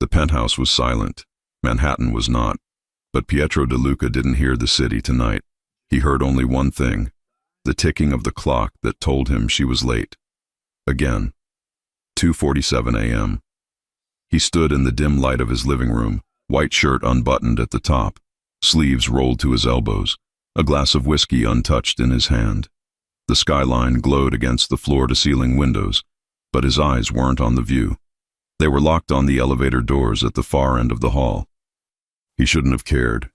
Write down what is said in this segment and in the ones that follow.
The penthouse was silent. Manhattan was not. But Pietro De Luca didn't hear the city tonight. He heard only one thing, the ticking of the clock that told him she was late. Again. 2:47 a.m. He stood in the dim light of his living room, white shirt unbuttoned at the top, sleeves rolled to his elbows, a glass of whiskey untouched in his hand. The skyline glowed against the floor-to-ceiling windows, but his eyes weren't on the view. They were locked on the elevator doors at the far end of the hall. He shouldn't have cared.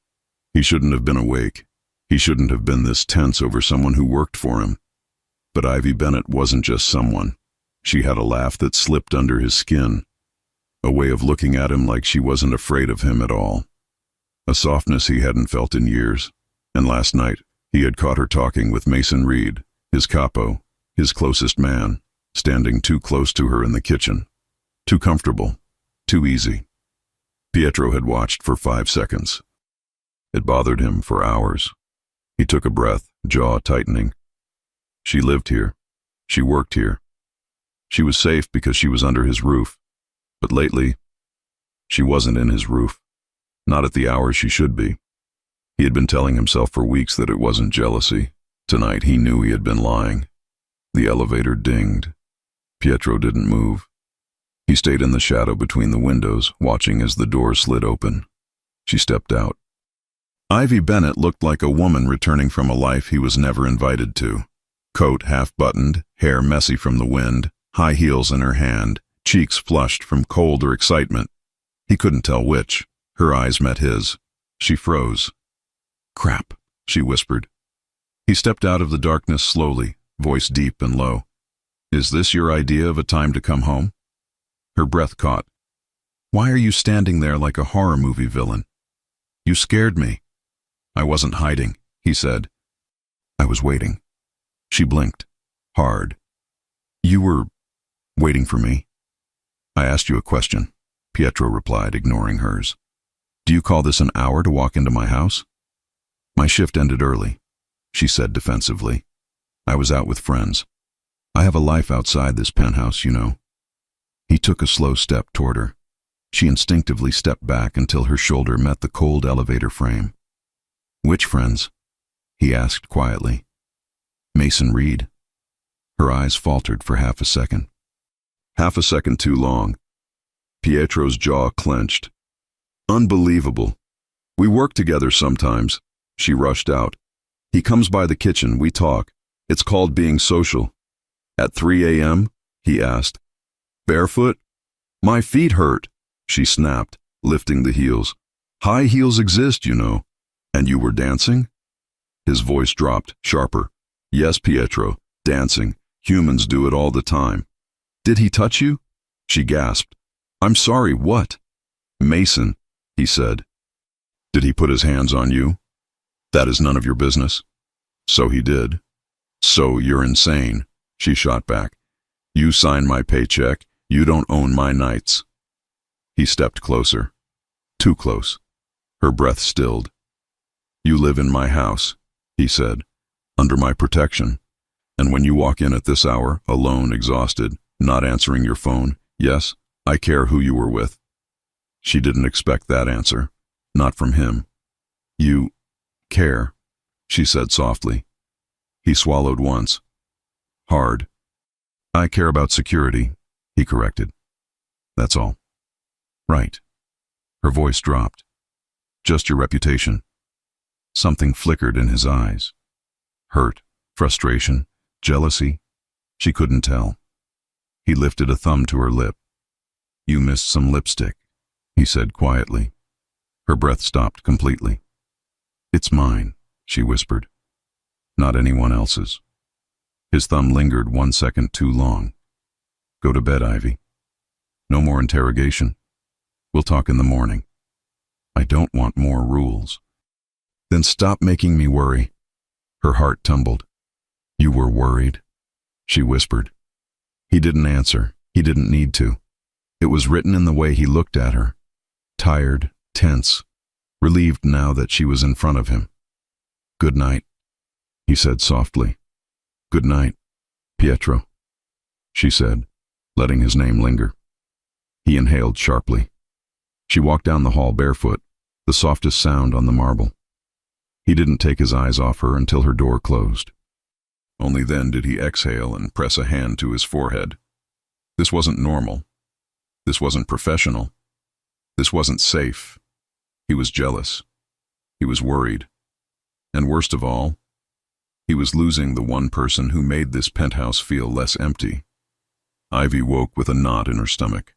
He shouldn't have been awake. He shouldn't have been this tense over someone who worked for him. But Ivy Bennett wasn't just someone. She had a laugh that slipped under his skin, a way of looking at him like she wasn't afraid of him at all. A softness he hadn't felt in years. And last night, he had caught her talking with Mason Reed, his capo, his closest man, standing too close to her in the kitchen. Too comfortable, too easy. Pietro had watched for 5 seconds. It bothered him for hours. He took a breath, jaw tightening. She lived here. She worked here. She was safe because she was under his roof. But lately, she wasn't in his roof. Not at the hour she should be. He had been telling himself for weeks that it wasn't jealousy. Tonight he knew he had been lying. The elevator dinged. Pietro didn't move. He stayed in the shadow between the windows, watching as the door slid open. She stepped out. Ivy Bennett looked like a woman returning from a life he was never invited to. Coat half-buttoned, hair messy from the wind, high heels in her hand, cheeks flushed from cold or excitement. He couldn't tell which. Her eyes met his. She froze. "Crap," she whispered. He stepped out of the darkness slowly, voice deep and low. "Is this your idea of a time to come home?" Her breath caught. "Why are you standing there like a horror movie villain?" "You scared me." "I wasn't hiding," he said. "I was waiting." She blinked. Hard. "You were waiting for me?" "I asked you a question," Pietro replied, ignoring hers. "Do you call this an hour to walk into my house?" "My shift ended early," she said defensively. "I was out with friends. I have a life outside this penthouse, you know." He took a slow step toward her. She instinctively stepped back until her shoulder met the cold elevator frame. "Which friends?" he asked quietly. "Mason Reed." Her eyes faltered for half a second. Half a second too long. Pietro's jaw clenched. "Unbelievable. We work together sometimes." She rushed out. "He comes by the kitchen, we talk. It's called being social." "At 3 a.m.? he asked. "Barefoot?" "My feet hurt," she snapped, lifting the heels. "High heels exist, you know." "And you were dancing?" His voice dropped, sharper. "Yes, Pietro, dancing. Humans do it all the time." "Did he touch you?" She gasped. "I'm sorry, what?" "Mason," he said. "Did he put his hands on you?" "That is none of your business." "So he did." "So you're insane," she shot back. "You sign my paycheck. You don't own my nights." He stepped closer. Too close. Her breath stilled. "You live in my house," he said, "under my protection. And when you walk in at this hour, alone, exhausted, not answering your phone, yes, I care who you were with." She didn't expect that answer. Not from him. "You care," she said softly. He swallowed once. Hard. "I care about security," he corrected. "That's all." "Right." Her voice dropped. "Just your reputation." Something flickered in his eyes. Hurt, frustration, jealousy. She couldn't tell. He lifted a thumb to her lip. "You missed some lipstick," he said quietly. Her breath stopped completely. "It's mine," she whispered. "Not anyone else's." His thumb lingered 1 second too long. "Go to bed, Ivy. No more interrogation. We'll talk in the morning." "I don't want more rules." "Then stop making me worry." Her heart tumbled. "You were worried?" she whispered. He didn't answer. He didn't need to. It was written in the way he looked at her. Tired, tense, relieved now that she was in front of him. "Good night," he said softly. "Good night, Pietro," she said, letting his name linger. He inhaled sharply. She walked down the hall barefoot, the softest sound on the marble. He didn't take his eyes off her until her door closed. Only then did he exhale and press a hand to his forehead. This wasn't normal. This wasn't professional. This wasn't safe. He was jealous. He was worried. And worst of all, he was losing the one person who made this penthouse feel less empty. Ivy woke with a knot in her stomach.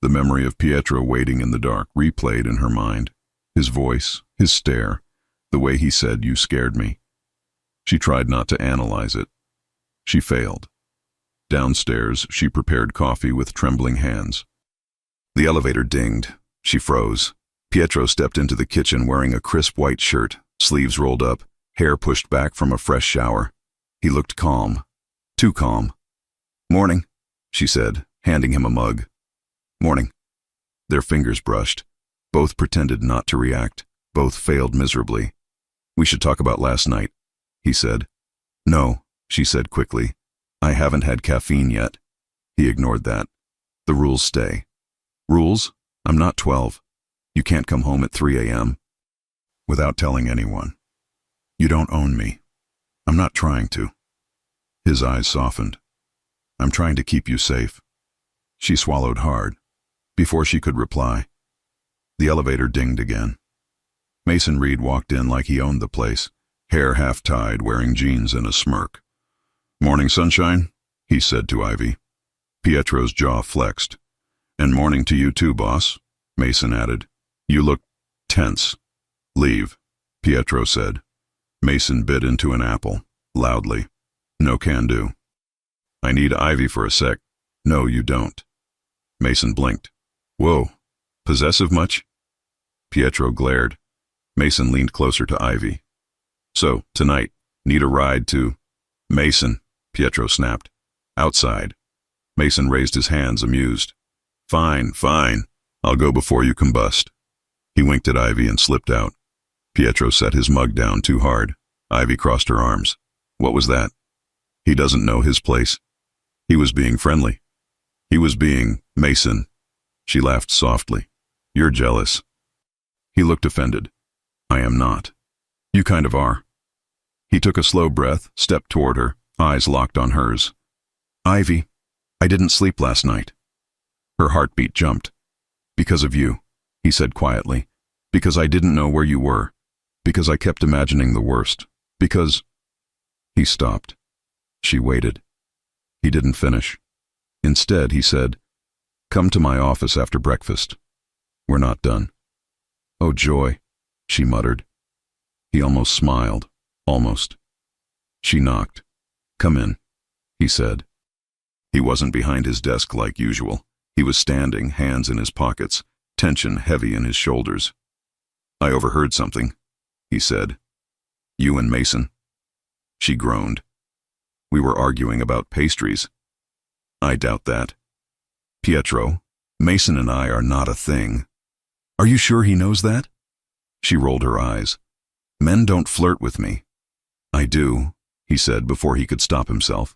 The memory of Pietro waiting in the dark replayed in her mind. His voice, his stare, the way he said, "You scared me." She tried not to analyze it. She failed. Downstairs, she prepared coffee with trembling hands. The elevator dinged. She froze. Pietro stepped into the kitchen wearing a crisp white shirt, sleeves rolled up, hair pushed back from a fresh shower. He looked calm. Too calm. "Morning," she said, handing him a mug. "Morning." Their fingers brushed. Both pretended not to react. Both failed miserably. "We should talk about last night," he said. "No," she said quickly. "I haven't had caffeine yet." He ignored that. "The rules stay." "Rules? I'm not 12. You can't come home at 3 a.m. without telling anyone. You don't own me. I'm not trying to." His eyes softened. "I'm trying to keep you safe." She swallowed hard. Before she could reply, the elevator dinged again. Mason Reed walked in like he owned the place, hair half-tied, wearing jeans and a smirk. "Morning, sunshine," he said to Ivy. Pietro's jaw flexed. "And morning to you too, boss," Mason added. "You look tense." "Leave," Pietro said. Mason bit into an apple, loudly. "No can do." "I need Ivy for a sec." "No, you don't." Mason blinked. "Whoa, possessive much?" Pietro glared. Mason leaned closer to Ivy. "So, tonight, need a ride to—" "Mason," Pietro snapped. "Outside." Mason raised his hands, amused. "Fine, fine. I'll go before you combust." He winked at Ivy and slipped out. Pietro set his mug down too hard. Ivy crossed her arms. What was that? He doesn't know his place. He was being friendly. He was being Mason. She laughed softly. "You're jealous." He looked offended. "I am not." "You kind of are." He took a slow breath, stepped toward her, eyes locked on hers. "Ivy, I didn't sleep last night." Her heartbeat jumped. "Because of you," he said quietly. "Because I didn't know where you were. Because I kept imagining the worst. Because—" He stopped. She waited. He didn't finish. Instead, he said, "Come to my office after breakfast. We're not done." "Oh, joy," she muttered. He almost smiled. Almost. She knocked. "Come in," he said. He wasn't behind his desk like usual. He was standing, hands in his pockets, tension heavy in his shoulders. "I overheard something," he said. "You and Mason." She groaned. "We were arguing about pastries." "I doubt that." "Pietro, Mason and I are not a thing." "Are you sure he knows that?" She rolled her eyes. "Men don't flirt with me." "I do," he said before he could stop himself.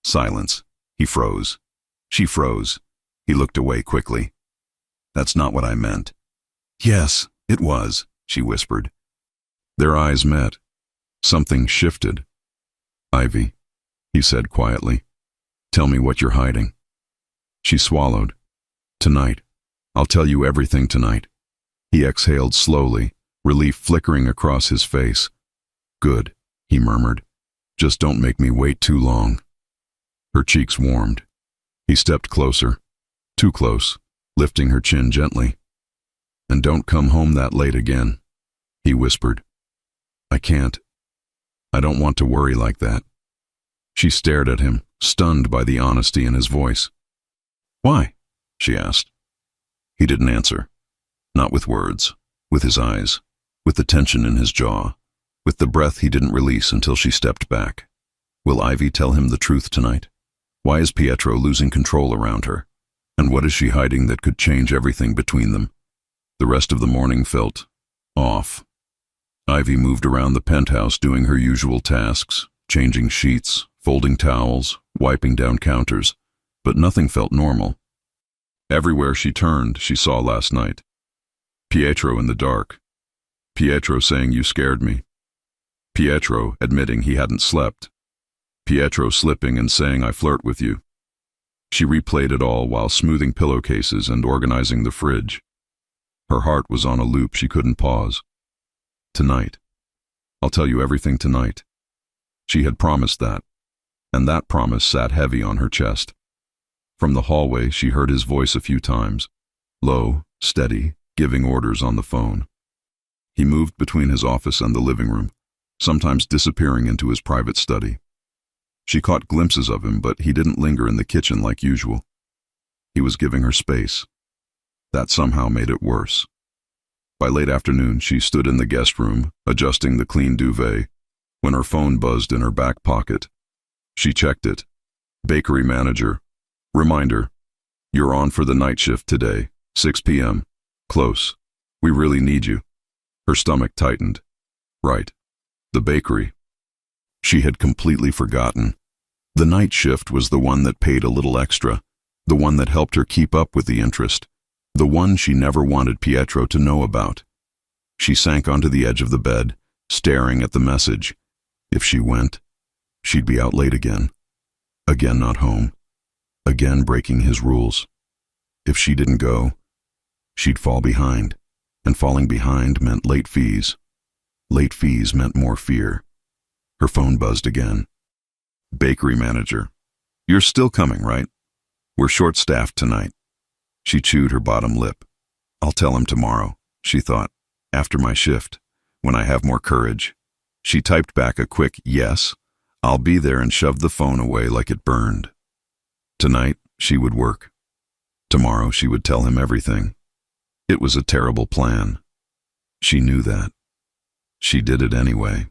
Silence. He froze. She froze. He looked away quickly. "That's not what I meant." "Yes, it was," she whispered. Their eyes met. Something shifted. "Ivy," he said quietly, "tell me what you're hiding." She swallowed. "Tonight. I'll tell you everything tonight." He exhaled slowly, relief flickering across his face. "Good," he murmured. "Just don't make me wait too long." Her cheeks warmed. He stepped closer. Too close, lifting her chin gently. "And don't come home that late again," he whispered. "I can't. I don't want to worry like that." She stared at him, stunned by the honesty in his voice. "Why?" she asked. He didn't answer. Not with words, with his eyes, with the tension in his jaw, with the breath he didn't release until she stepped back. Will Ivy tell him the truth tonight? Why is Pietro losing control around her? And what is she hiding that could change everything between them? The rest of the morning felt off. Ivy moved around the penthouse doing her usual tasks, changing sheets, folding towels, wiping down counters, but nothing felt normal. Everywhere she turned, she saw last night. Pietro in the dark. Pietro saying you scared me. Pietro admitting he hadn't slept. Pietro slipping and saying I flirt with you. She replayed it all while smoothing pillowcases and organizing the fridge. Her heart was on a loop she couldn't pause. Tonight. I'll tell you everything tonight. She had promised that, and that promise sat heavy on her chest. From the hallway, she heard his voice a few times, low, steady, giving orders on the phone. He moved between his office and the living room, sometimes disappearing into his private study. She caught glimpses of him, but he didn't linger in the kitchen like usual. He was giving her space. That somehow made it worse. By late afternoon, she stood in the guest room, adjusting the clean duvet, when her phone buzzed in her back pocket. She checked it. Bakery manager. Reminder. You're on for the night shift today, 6 p.m. Close. We really need you. Her stomach tightened. Right. The bakery. She had completely forgotten. The night shift was the one that paid a little extra, the one that helped her keep up with the interest, the one she never wanted Pietro to know about. She sank onto the edge of the bed, staring at the message. If she went, she'd be out late again. Again not home. Again breaking his rules. If she didn't go, she'd fall behind, and falling behind meant late fees. Late fees meant more fear. Her phone buzzed again. Bakery manager. You're still coming, right? We're short-staffed tonight. She chewed her bottom lip. I'll tell him tomorrow, she thought, after my shift, when I have more courage. She typed back a quick yes. I'll be there and shoved the phone away like it burned. Tonight, she would work. Tomorrow, she would tell him everything. It was a terrible plan. She knew that. She did it anyway.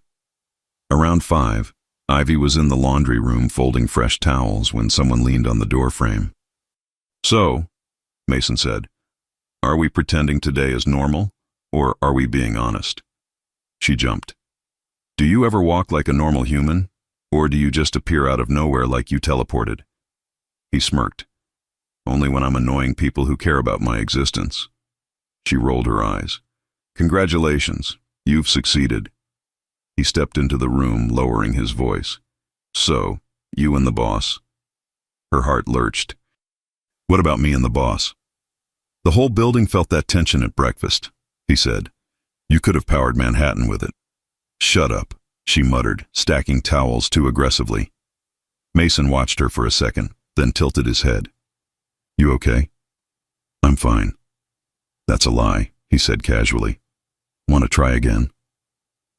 Around 5, Ivy was in the laundry room folding fresh towels when someone leaned on the doorframe. So, Mason said, are we pretending today is normal, or are we being honest? She jumped. Do you ever walk like a normal human, or do you just appear out of nowhere like you teleported? He smirked. Only when I'm annoying people who care about my existence. She rolled her eyes. Congratulations, you've succeeded. He stepped into the room, lowering his voice. So, you and the boss? Her heart lurched. What about me and the boss? The whole building felt that tension at breakfast, he said. You could have powered Manhattan with it. Shut up, she muttered, stacking towels too aggressively. Mason watched her for a second, then tilted his head. You okay? I'm fine. That's a lie, he said casually. Want to try again?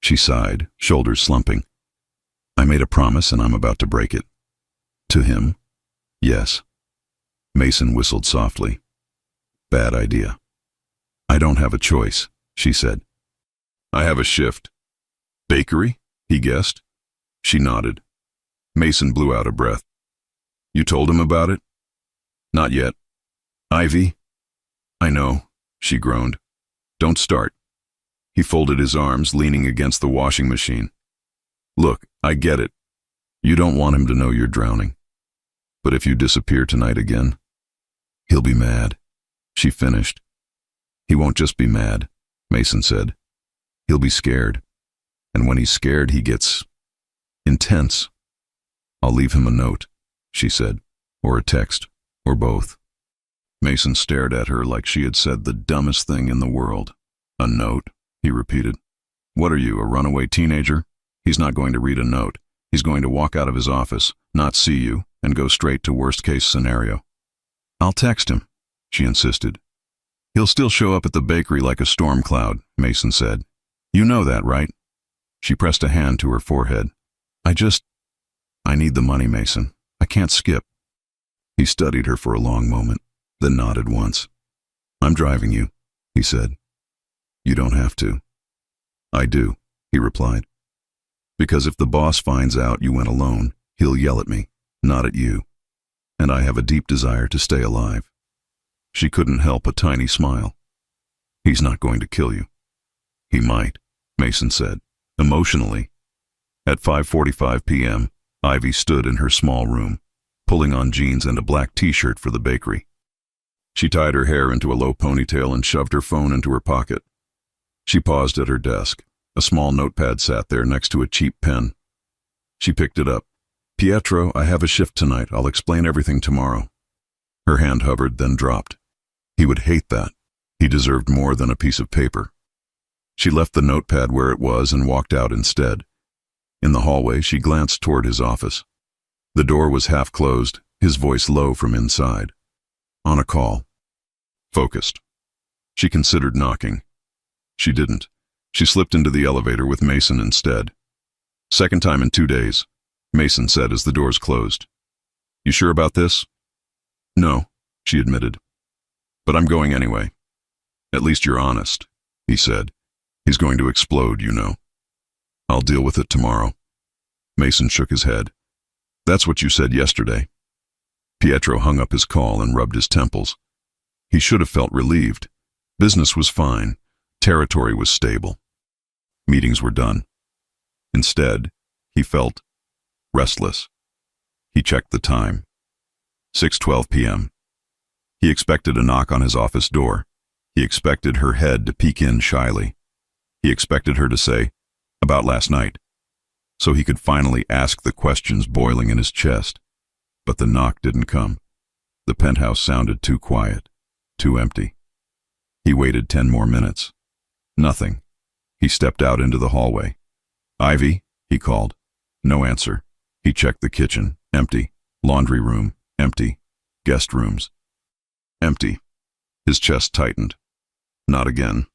She sighed, shoulders slumping. I made a promise and I'm about to break it. To him? Yes. Mason whistled softly. Bad idea. I don't have a choice, she said. I have a shift. Bakery? He guessed. She nodded. Mason blew out a breath. You told him about it? Not yet. Ivy? I know, she groaned. Don't start. He folded his arms, leaning against the washing machine. Look, I get it. You don't want him to know you're drowning. But if you disappear tonight again, he'll be mad. She finished. He won't just be mad, Mason said. He'll be scared. And when he's scared, he gets intense. I'll leave him a note, she said, or a text, or both. Mason stared at her like she had said the dumbest thing in the world. A note, he repeated. What are you, a runaway teenager? He's not going to read a note. He's going to walk out of his office, not see you, and go straight to worst-case scenario. I'll text him, she insisted. He'll still show up at the bakery like a storm cloud, Mason said. You know that, right? She pressed a hand to her forehead. I need the money, Mason. I can't skip. He studied her for a long moment, then nodded once. I'm driving you, he said. You don't have to. I do, he replied. Because if the boss finds out you went alone, he'll yell at me, not at you. And I have a deep desire to stay alive. She couldn't help a tiny smile. He's not going to kill you. He might, Mason said, emotionally. At 5:45 p.m., Ivy stood in her small room, pulling on jeans and a black t-shirt for the bakery. She tied her hair into a low ponytail and shoved her phone into her pocket. She paused at her desk. A small notepad sat there next to a cheap pen. She picked it up. "Pietro, I have a shift tonight. I'll explain everything tomorrow." Her hand hovered, then dropped. He would hate that. He deserved more than a piece of paper. She left the notepad where it was and walked out instead. In the hallway, she glanced toward his office. The door was half closed, his voice low from inside. On a call. Focused. She considered knocking. She didn't. She slipped into the elevator with Mason instead. "Second time in 2 days," Mason said as the doors closed. "You sure about this?" "No," she admitted. "But I'm going anyway." "At least you're honest," he said. "He's going to explode, you know." "I'll deal with it tomorrow." Mason shook his head. "That's what you said yesterday." Pietro hung up his call and rubbed his temples. He should have felt relieved. Business was fine. Territory was stable. Meetings were done. Instead, he felt restless. He checked the time. 6:12 p.m. He expected a knock on his office door. He expected her head to peek in shyly. He expected her to say, "About last night," so he could finally ask the questions boiling in his chest. But the knock didn't come. The penthouse sounded too quiet, too empty. He waited 10 more minutes. Nothing. He stepped out into the hallway. "Ivy," he called. No answer. He checked the kitchen. Empty. Laundry room. Empty. Guest rooms. Empty. His chest tightened. Not again.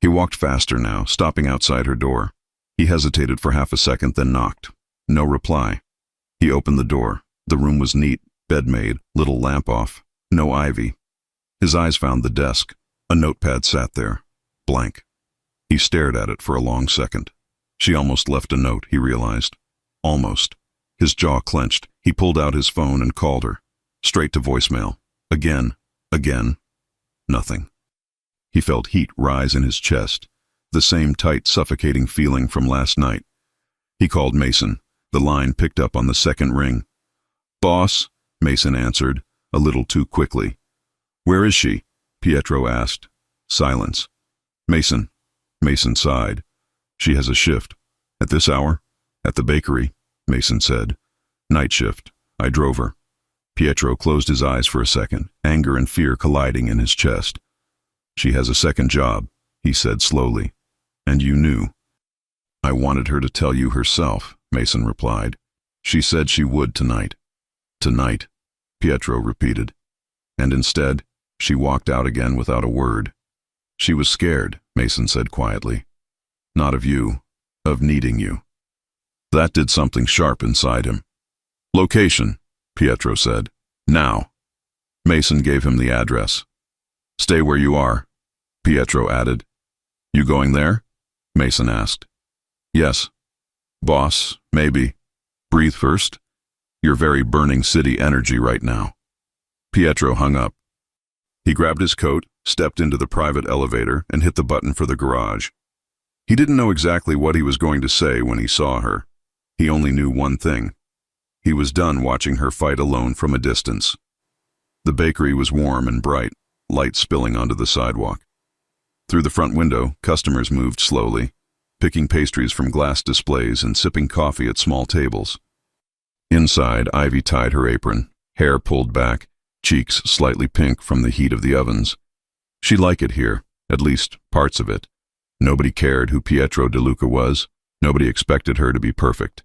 He walked faster now, stopping outside her door. He hesitated for half a second, then knocked. No reply. He opened the door. The room was neat, bed made, little lamp off. No Ivy. His eyes found the desk. A notepad sat there. Blank. He stared at it for a long second. She almost left a note, he realized. Almost. His jaw clenched. He pulled out his phone and called her. Straight to voicemail. Again. Again. Nothing. He felt heat rise in his chest. The same tight, suffocating feeling from last night. He called Mason. The line picked up on the second ring. "Boss," Mason answered, a little too quickly. "Where is she?" Pietro asked. Silence. "Mason." Mason sighed. "She has a shift." "At this hour?" "At the bakery," Mason said. "Night shift. I drove her." Pietro closed his eyes for a second, anger and fear colliding in his chest. "She has a second job," he said slowly. "And you knew." "I wanted her to tell you herself," Mason replied. "She said she would tonight." "Tonight," Pietro repeated. And instead, she walked out again without a word. "She was scared," Mason said quietly. "Not of you, of needing you." That did something sharp inside him. "Location," Pietro said. "Now." Mason gave him the address. "Stay where you are," Pietro added. "You going there?" Mason asked. "Yes." "Boss, maybe. Breathe first. You're very burning city energy right now." Pietro hung up. He grabbed his coat, stepped into the private elevator, and hit the button for the garage. He didn't know exactly what he was going to say when he saw her. He only knew one thing. He was done watching her fight alone from a distance. The bakery was warm and bright, light spilling onto the sidewalk. Through the front window, customers moved slowly, picking pastries from glass displays and sipping coffee at small tables. Inside, Ivy tied her apron, hair pulled back, cheeks slightly pink from the heat of the ovens. She'd like it here, at least parts of it. Nobody cared who Pietro DeLuca was. Nobody expected her to be perfect.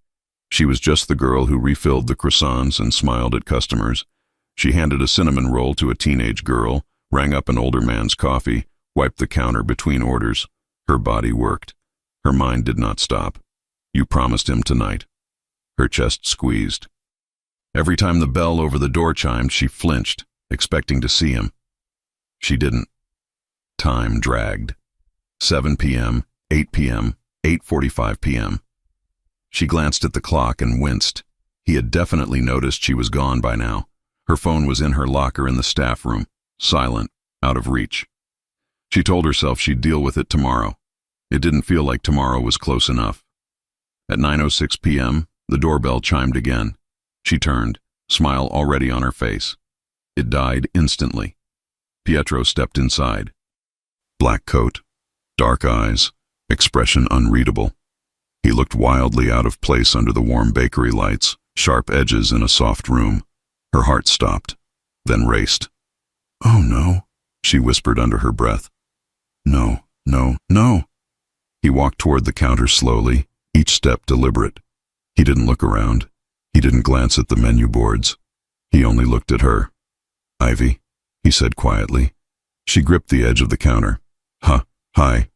She was just the girl who refilled the croissants and smiled at customers. She handed a cinnamon roll to a teenage girl, rang up an older man's coffee, wiped the counter between orders. Her body worked. Her mind did not stop. "You promised him tonight." Her chest squeezed. Every time the bell over the door chimed, she flinched, expecting to see him. She didn't. Time dragged. 7 p.m., 8 p.m., 8:45 p.m. She glanced at the clock and winced. He had definitely noticed she was gone by now. Her phone was in her locker in the staff room, silent, out of reach. She told herself she'd deal with it tomorrow. It didn't feel like tomorrow was close enough. At 9:06 p.m., the doorbell chimed again. She turned, smile already on her face. It died instantly. Pietro stepped inside. Black coat, dark eyes, expression unreadable. He looked wildly out of place under the warm bakery lights, sharp edges in a soft room. Her heart stopped, then raced. "Oh no," she whispered under her breath. "No, no, no." He walked toward the counter slowly, each step deliberate. He didn't look around. He didn't glance at the menu boards. He only looked at her. "Ivy," he said quietly. She gripped the edge of the counter. Hi.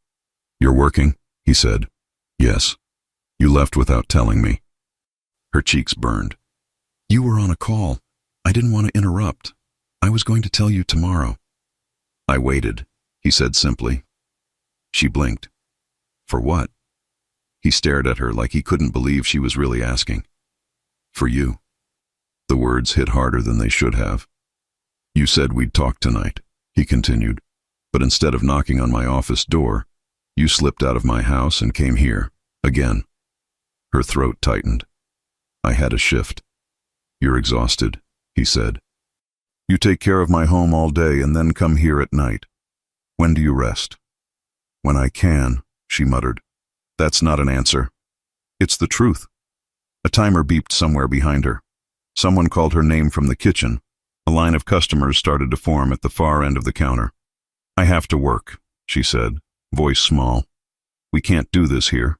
"You're working?" he said. "Yes." "You left without telling me." Her cheeks burned. "You were on a call. I didn't want to interrupt. I was going to tell you tomorrow." "I waited," he said simply. She blinked. "For what?" He stared at her like he couldn't believe she was really asking. "For you." The words hit harder than they should have. "You said we'd talk tonight," he continued, "but instead of knocking on my office door, you slipped out of my house and came here, again." Her throat tightened. "I had a shift." "You're exhausted," he said. "You take care of my home all day and then come here at night. When do you rest?" "When I can," she muttered. "That's not an answer. It's the truth." A timer beeped somewhere behind her. Someone called her name from the kitchen. A line of customers started to form at the far end of the counter. "I have to work," she said, voice small. "We can't do this here."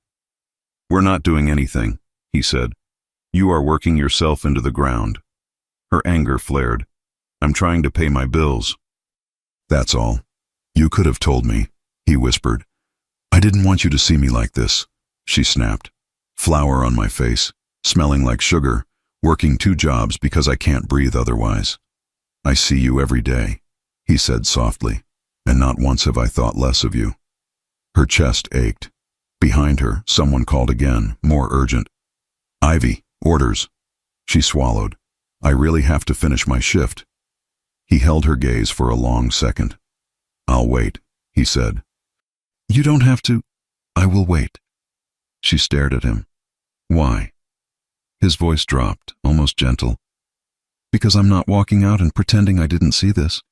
"We're not doing anything," he said. "You are working yourself into the ground." Her anger flared. "I'm trying to pay my bills." "That's all. You could have told me," he whispered. "I didn't want you to see me like this," she snapped. "Flour on my face, smelling like sugar, working 2 jobs because I can't breathe otherwise." "I see you every day," he said softly, "and not once have I thought less of you." Her chest ached. Behind her, someone called again, more urgent. "Ivy, orders." She swallowed. "I really have to finish my shift." He held her gaze for a long second. "I'll wait," he said. "You don't have to." "I will wait." She stared at him. "Why?" His voice dropped, almost gentle. "Because I'm not walking out and pretending I didn't see this,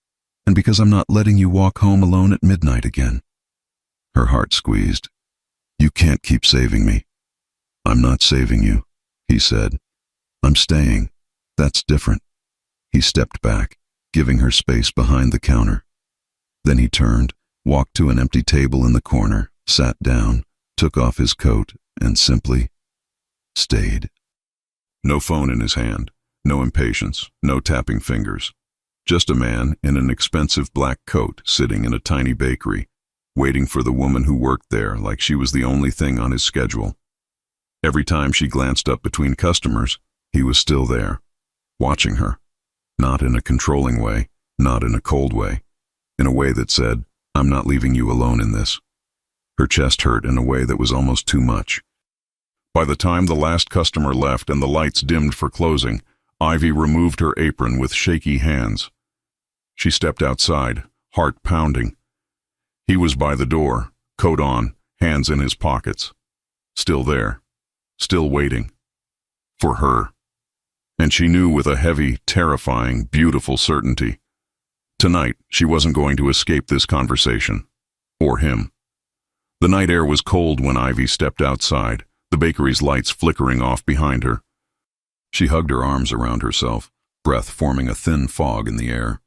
and because I'm not letting you walk home alone at midnight again." Her heart squeezed. "You can't keep saving me." "I'm not saving you," he said. "I'm staying. That's different." He stepped back, giving her space behind the counter. Then he turned, walked to an empty table in the corner, sat down, took off his coat, and simply stayed. No phone in his hand, no impatience, no tapping fingers. Just a man in an expensive black coat sitting in a tiny bakery, waiting for the woman who worked there like she was the only thing on his schedule. Every time she glanced up between customers, he was still there, watching her. Not in a controlling way, not in a cold way. In a way that said, "I'm not leaving you alone in this." Her chest hurt in a way that was almost too much. By the time the last customer left and the lights dimmed for closing, Ivy removed her apron with shaky hands. She stepped outside, heart pounding. He was by the door, coat on, hands in his pockets. Still there, still waiting. For her. And she knew with a heavy, terrifying, beautiful certainty. Tonight, she wasn't going to escape this conversation. Or him. The night air was cold when Ivy stepped outside, the bakery's lights flickering off behind her. She hugged her arms around herself, breath forming a thin fog in the air.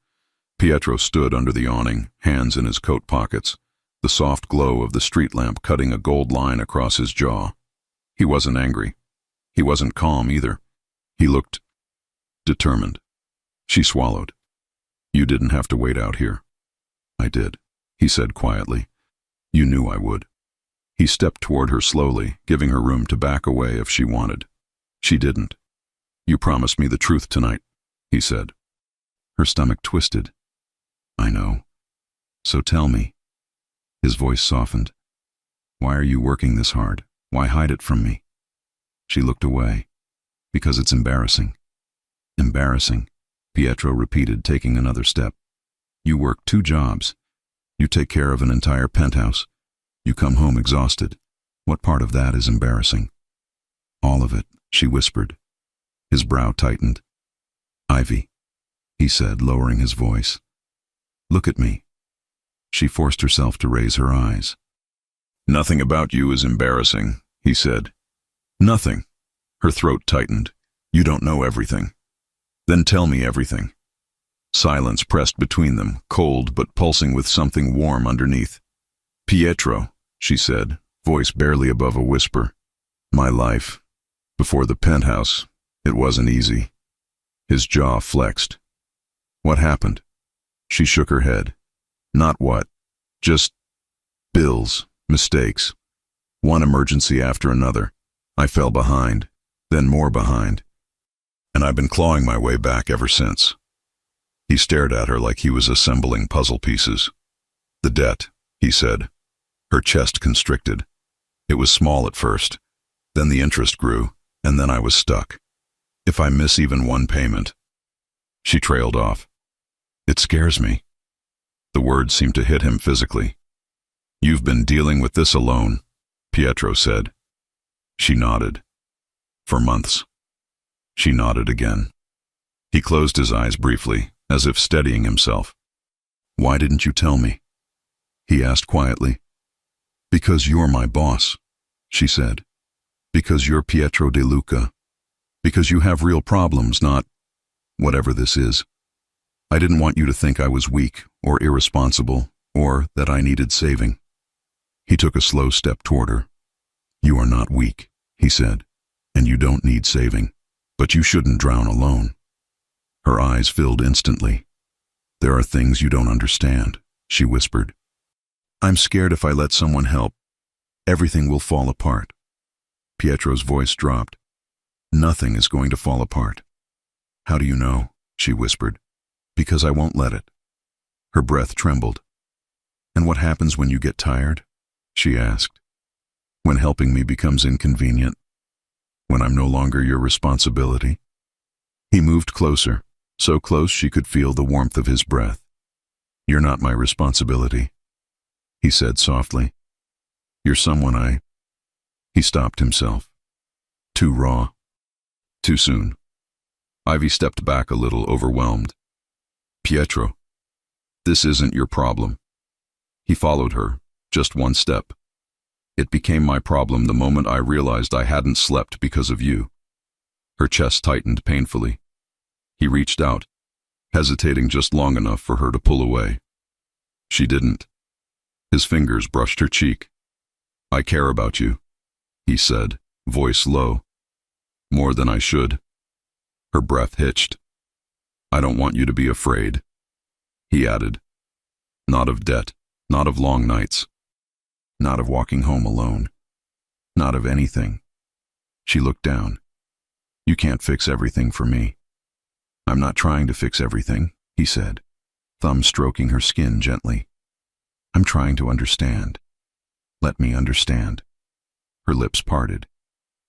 Pietro stood under the awning, hands in his coat pockets, the soft glow of the street lamp cutting a gold line across his jaw. He wasn't angry. He wasn't calm either. He looked determined. She swallowed. "You didn't have to wait out here." "I did," he said quietly. "You knew I would." He stepped toward her slowly, giving her room to back away if she wanted. She didn't. "You promised me the truth tonight," he said. Her stomach twisted. "I know. So tell me." His voice softened. "Why are you working this hard? Why hide it from me?" She looked away. "Because it's embarrassing." "Embarrassing," Pietro repeated, taking another step. "You work 2 jobs. You take care of an entire penthouse. You come home exhausted. What part of that is embarrassing?" "All of it," she whispered. His brow tightened. "Ivy," he said, lowering his voice. Look at me." She forced herself to raise her eyes. "Nothing about you is embarrassing," he said. "Nothing." Her throat tightened. "You don't know everything." "Then tell me everything." Silence pressed between them, cold but pulsing with something warm underneath. "Pietro," she said, voice barely above a whisper. "My life. Before the penthouse, it wasn't easy." His jaw flexed. "What happened?" She shook her head. "Not what. Just bills, mistakes. One emergency after another. I fell behind, then more behind. And I've been clawing my way back ever since." He stared at her like he was assembling puzzle pieces. "The debt," he said. Her chest constricted. "It was small at first. Then the interest grew, and then I was stuck. If I miss even one payment." She trailed off. "It scares me." The words seemed to hit him physically. "You've been dealing with this alone," Pietro said. She nodded. "For months." She nodded again. He closed his eyes briefly, as if steadying himself. "Why didn't you tell me?" he asked quietly. "Because you're my boss," she said. "Because you're Pietro De Luca. Because you have real problems, not whatever this is. I didn't want you to think I was weak or irresponsible or that I needed saving." He took a slow step toward her. "You are not weak," he said, "and you don't need saving. But you shouldn't drown alone." Her eyes filled instantly. "There are things you don't understand," she whispered. "I'm scared if I let someone help, everything will fall apart." Pietro's voice dropped. "Nothing is going to fall apart." "How do you know?" she whispered. "Because I won't let it." Her breath trembled. "And what happens when you get tired?" she asked. "When helping me becomes inconvenient? When I'm no longer your responsibility?" He moved closer, so close she could feel the warmth of his breath. "You're not my responsibility," he said softly. "You're someone He stopped himself. Too raw. Too soon. Ivy stepped back a little, overwhelmed. "Pietro, this isn't your problem." He followed her, just one step. "It became my problem the moment I realized I hadn't slept because of you." Her chest tightened painfully. He reached out, hesitating just long enough for her to pull away. She didn't. His fingers brushed her cheek. "I care about you," he said, voice low. "More than I should." Her breath hitched. "I don't want you to be afraid," he added. "Not of debt, not of long nights, not of walking home alone, not of anything." She looked down. "You can't fix everything for me." "I'm not trying to fix everything," he said, thumb stroking her skin gently. "I'm trying to understand. Let me understand." Her lips parted.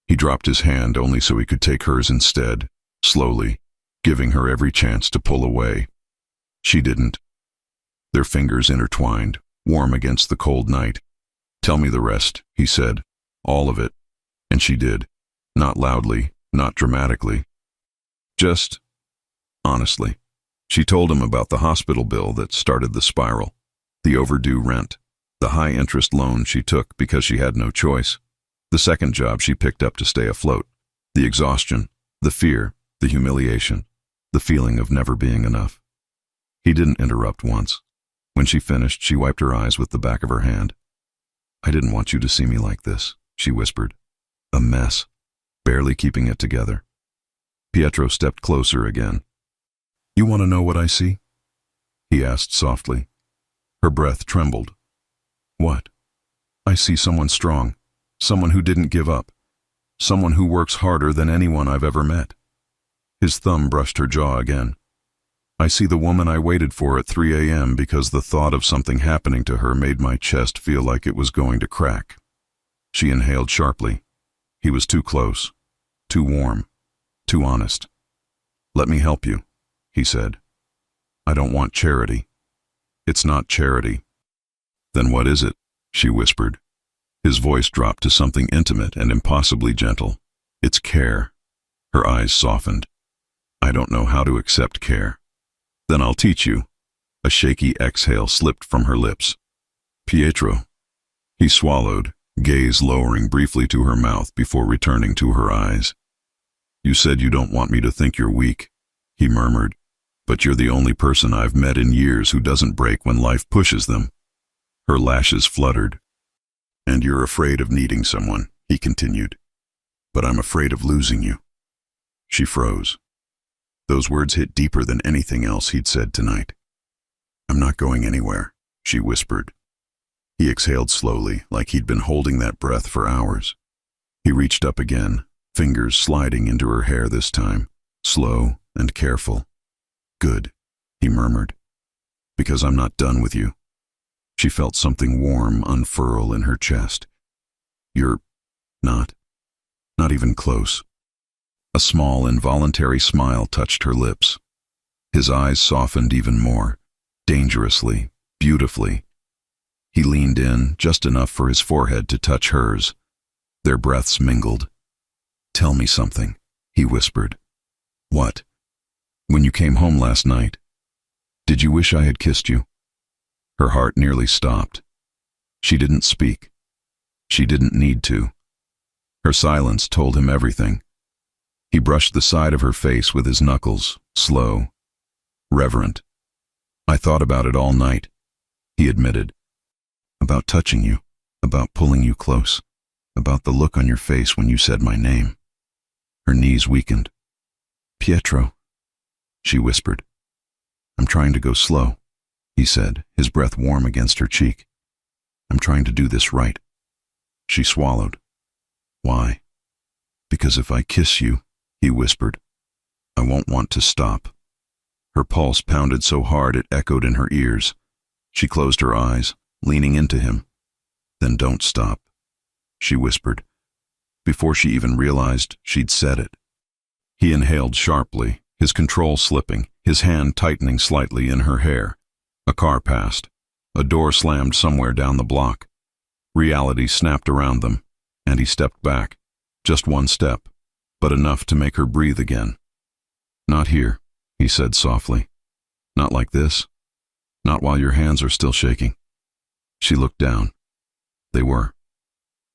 He dropped his hand only so he could take hers instead, slowly, giving her every chance to pull away. She didn't. Their fingers intertwined, warm against the cold night. "Tell me the rest," he said. "All of it." And she did. Not loudly, not dramatically. Just honestly. She told him about the hospital bill that started the spiral, the overdue rent, the high-interest loan she took because she had no choice, the second job she picked up to stay afloat, the exhaustion, the fear, the humiliation, the feeling of never being enough. He didn't interrupt once. When she finished, she wiped her eyes with the back of her hand. "I didn't want you to see me like this," she whispered. "A mess, barely keeping it together." Pietro stepped closer again. "You want to know what I see?" he asked softly. Her breath trembled. "What?" "I see someone strong, someone who didn't give up, someone who works harder than anyone I've ever met." His thumb brushed her jaw again. "I see the woman I waited for at 3 a.m. because the thought of something happening to her made my chest feel like it was going to crack." She inhaled sharply. He was too close, too warm, too honest. "Let me help you," he said. "I don't want charity." "It's not charity." "Then what is it?" she whispered. His voice dropped to something intimate and impossibly gentle. "It's care." Her eyes softened. "I don't know how to accept care." "Then I'll teach you." A shaky exhale slipped from her lips. Pietro. He swallowed, gaze lowering briefly to her mouth before returning to her eyes. You said you don't want me to think you're weak, he murmured, but you're the only person I've met in years who doesn't break when life pushes them. Her lashes fluttered. And you're afraid of needing someone, he continued. But I'm afraid of losing you. She froze. Those words hit deeper than anything else he'd said tonight. I'm not going anywhere, she whispered. He exhaled slowly, like he'd been holding that breath for hours. He reached up again, fingers sliding into her hair this time, slow and careful. Good, he murmured, because I'm not done with you. She felt something warm unfurl in her chest. You're not even close. A small, involuntary smile touched her lips. His eyes softened even more, dangerously, beautifully. He leaned in, just enough for his forehead to touch hers. Their breaths mingled. Tell me something, he whispered. What? When you came home last night, did you wish I had kissed you? Her heart nearly stopped. She didn't speak. She didn't need to. Her silence told him everything. He brushed the side of her face with his knuckles, slow, reverent. I thought about it all night, he admitted. About touching you, about pulling you close, about the look on your face when you said my name. Her knees weakened. Pietro, she whispered. I'm trying to go slow, he said, his breath warm against her cheek. I'm trying to do this right. She swallowed. Why? Because if I kiss you, he whispered, I won't want to stop. Her pulse pounded so hard it echoed in her ears. She closed her eyes, leaning into him. Then don't stop, she whispered, before she even realized she'd said it. He inhaled sharply, his control slipping, his hand tightening slightly in her hair. A car passed. A door slammed somewhere down the block. Reality snapped around them, and he stepped back. Just one step, but enough to make her breathe again. Not here, he said softly. Not like this. Not while your hands are still shaking. She looked down. They were.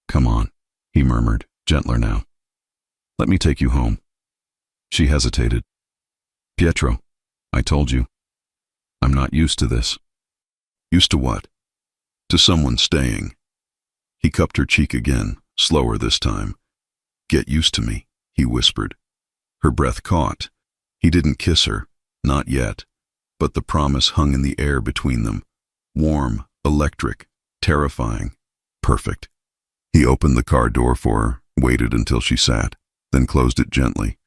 Come on, he murmured, gentler now. Let me take you home. She hesitated. Pietro, I told you. I'm not used to this. Used to what? To someone staying. He cupped her cheek again, slower this time. Get used to me, he whispered. Her breath caught. He didn't kiss her, not yet, but the promise hung in the air between them. Warm, electric, terrifying, perfect. He opened the car door for her, waited until she sat, then closed it gently.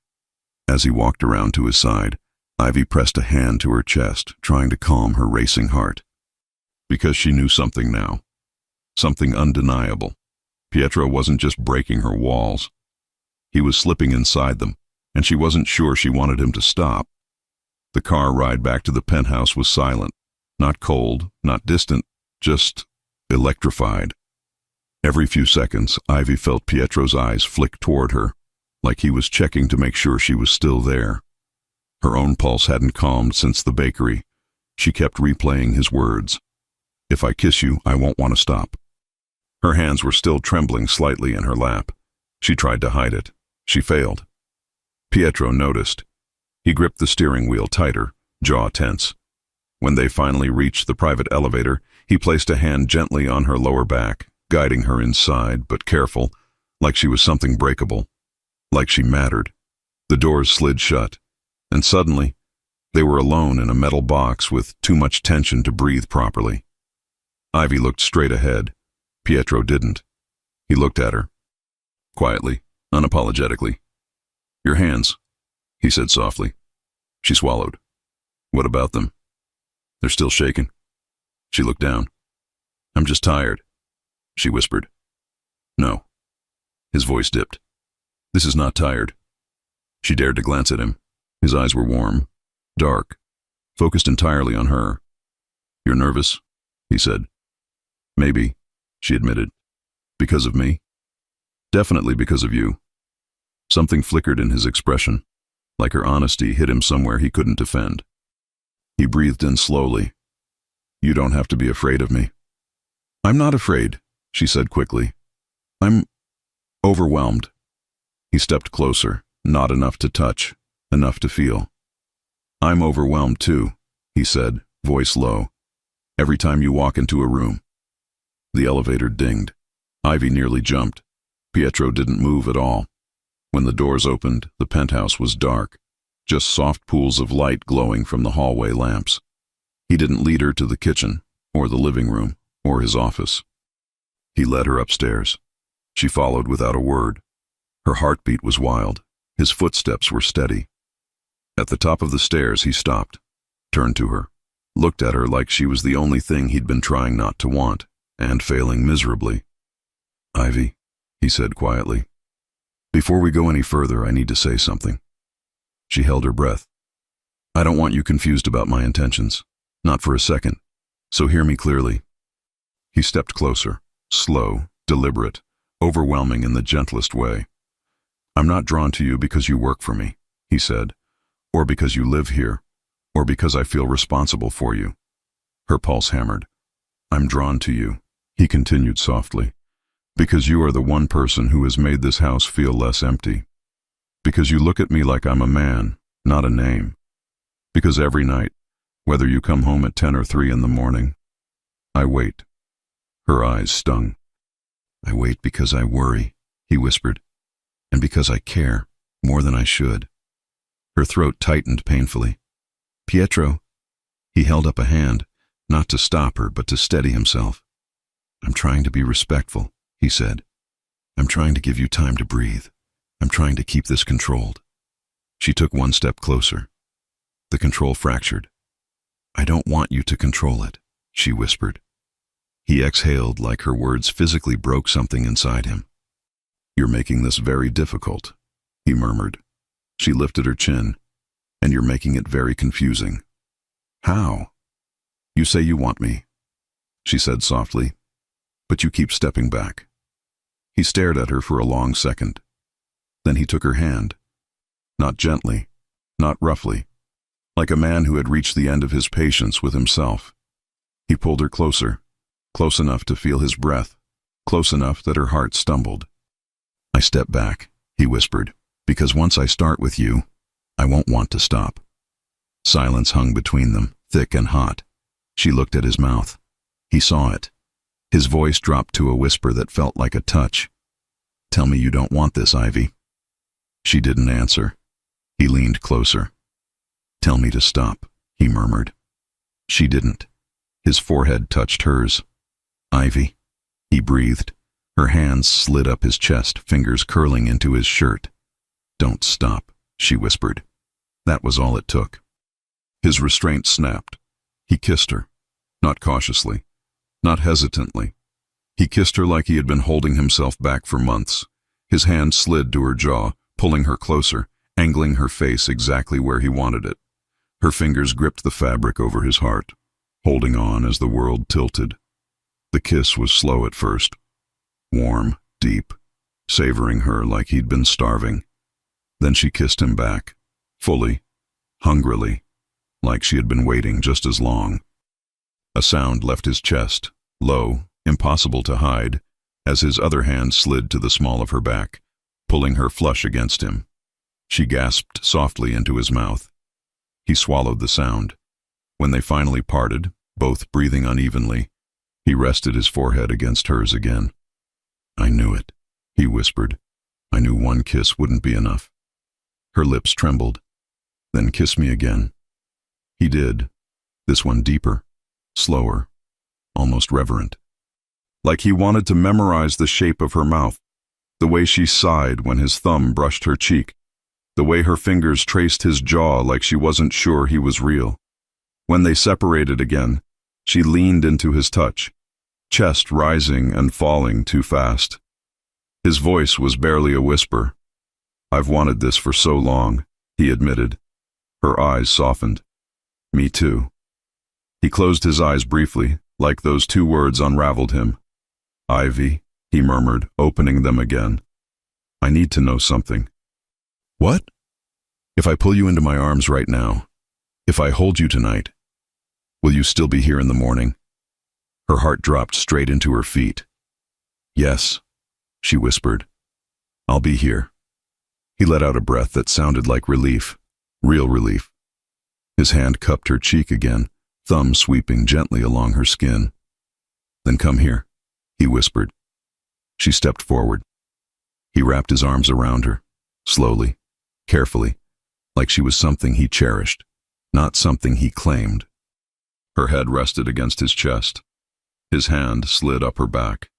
As he walked around to his side, Ivy pressed a hand to her chest, trying to calm her racing heart. Because she knew something now. Something undeniable. Pietro wasn't just breaking her walls. He was slipping inside them, and she wasn't sure she wanted him to stop. The car ride back to the penthouse was silent, not cold, not distant, just electrified. Every few seconds, Ivy felt Pietro's eyes flick toward her, like he was checking to make sure she was still there. Her own pulse hadn't calmed since the bakery. She kept replaying his words. If I kiss you, I won't want to stop. Her hands were still trembling slightly in her lap. She tried to hide it. She failed. Pietro noticed. He gripped the steering wheel tighter, jaw tense. When they finally reached the private elevator, he placed a hand gently on her lower back, guiding her inside, but careful, like she was something breakable, like she mattered. The doors slid shut, and suddenly, they were alone in a metal box with too much tension to breathe properly. Ivy looked straight ahead. Pietro didn't. He looked at her. Quietly, unapologetically. Your hands, he said softly. She swallowed. What about them? They're still shaking. She looked down. I'm just tired, she whispered. No. His voice dipped. This is not tired. She dared to glance at him. His eyes were warm, dark, focused entirely on her. You're nervous, he said. Maybe, she admitted. Because of me? Definitely because of you. Something flickered in his expression, like her honesty hit him somewhere he couldn't defend. He breathed in slowly, You don't have to be afraid of me." "I'm not afraid," she said quickly. "I'm overwhelmed." He stepped closer, not enough to touch, enough to feel. "I'm overwhelmed too," he said, voice low. "Every time you walk into a room." The elevator dinged. Ivy nearly jumped. Pietro didn't move at all. When the doors opened, the penthouse was dark, just soft pools of light glowing from the hallway lamps. He didn't lead her to the kitchen, or the living room, or his office. He led her upstairs. She followed without a word. Her heartbeat was wild. His footsteps were steady. At the top of the stairs, he stopped, turned to her, looked at her like she was the only thing he'd been trying not to want, and failing miserably. "Ivy," he said quietly, "before we go any further, I need to say something." She held her breath. "I don't want you confused about my intentions, not for a second, so hear me clearly." He stepped closer, slow, deliberate, overwhelming in the gentlest way. "I'm not drawn to you because you work for me," he said, "or because you live here, or because I feel responsible for you." Her pulse hammered. "I'm drawn to you," he continued softly, "because you are the one person who has made this house feel less empty. Because you look at me like I'm a man, not a name. Because every night, whether you come home at 10 or 3 in the morning, I wait." Her eyes stung. "I wait because I worry," he whispered, "and because I care, more than I should." Her throat tightened painfully. "Pietro," he held up a hand, not to stop her, but to steady himself. "I'm trying to be respectful," he said. "I'm trying to give you time to breathe. I'm trying to keep this controlled." She took one step closer. The control fractured. "I don't want you to control it," she whispered. He exhaled like her words physically broke something inside him. "You're making this very difficult," he murmured. She lifted her chin. "And you're making it very confusing." "How?" "You say you want me," she said softly, "but you keep stepping back." He stared at her for a long second. Then he took her hand. Not gently, not roughly, like a man who had reached the end of his patience with himself. He pulled her closer, close enough to feel his breath, close enough that her heart stumbled. "I step back," he whispered, "because once I start with you, I won't want to stop." Silence hung between them, thick and hot. She looked at his mouth. He saw it. His voice dropped to a whisper that felt like a touch. "Tell me you don't want this, Ivy." She didn't answer. He leaned closer. "Tell me to stop," he murmured. She didn't. His forehead touched hers. "Ivy," he breathed. Her hands slid up his chest, fingers curling into his shirt. "Don't stop," she whispered. That was all it took. His restraint snapped. He kissed her. Not cautiously. Not hesitantly. He kissed her like he had been holding himself back for months. His hand slid to her jaw, pulling her closer, angling her face exactly where he wanted it. Her fingers gripped the fabric over his heart, holding on as the world tilted. The kiss was slow at first. Warm, deep, savoring her like he'd been starving. Then she kissed him back, fully, hungrily, like she had been waiting just as long. A sound left his chest, low, impossible to hide, as his other hand slid to the small of her back, pulling her flush against him. She gasped softly into his mouth. He swallowed the sound. When they finally parted, both breathing unevenly, he rested his forehead against hers again. "I knew it," he whispered. "I knew one kiss wouldn't be enough." Her lips trembled. "Then kiss me again." He did, this one deeper, slower, almost reverent. Like he wanted to memorize the shape of her mouth, the way she sighed when his thumb brushed her cheek, the way her fingers traced his jaw like she wasn't sure he was real. When they separated again, she leaned into his touch, chest rising and falling too fast. His voice was barely a whisper. "I've wanted this for so long," he admitted. Her eyes softened. "Me too." He closed his eyes briefly, like those two words unraveled him. "Ivy," he murmured, opening them again. "I need to know something." "What?" "If I pull you into my arms right now, if I hold you tonight, Will you still be here in the morning? Her heart dropped straight into her feet. Yes, she whispered. I'll be here. He let out a breath that sounded like relief, real relief. His hand cupped her cheek again, thumb sweeping gently along her skin. Then come here, he whispered. She stepped forward. He wrapped his arms around her, slowly, carefully, like she was something he cherished, not something he claimed. Her head rested against his chest. His hand slid up her back.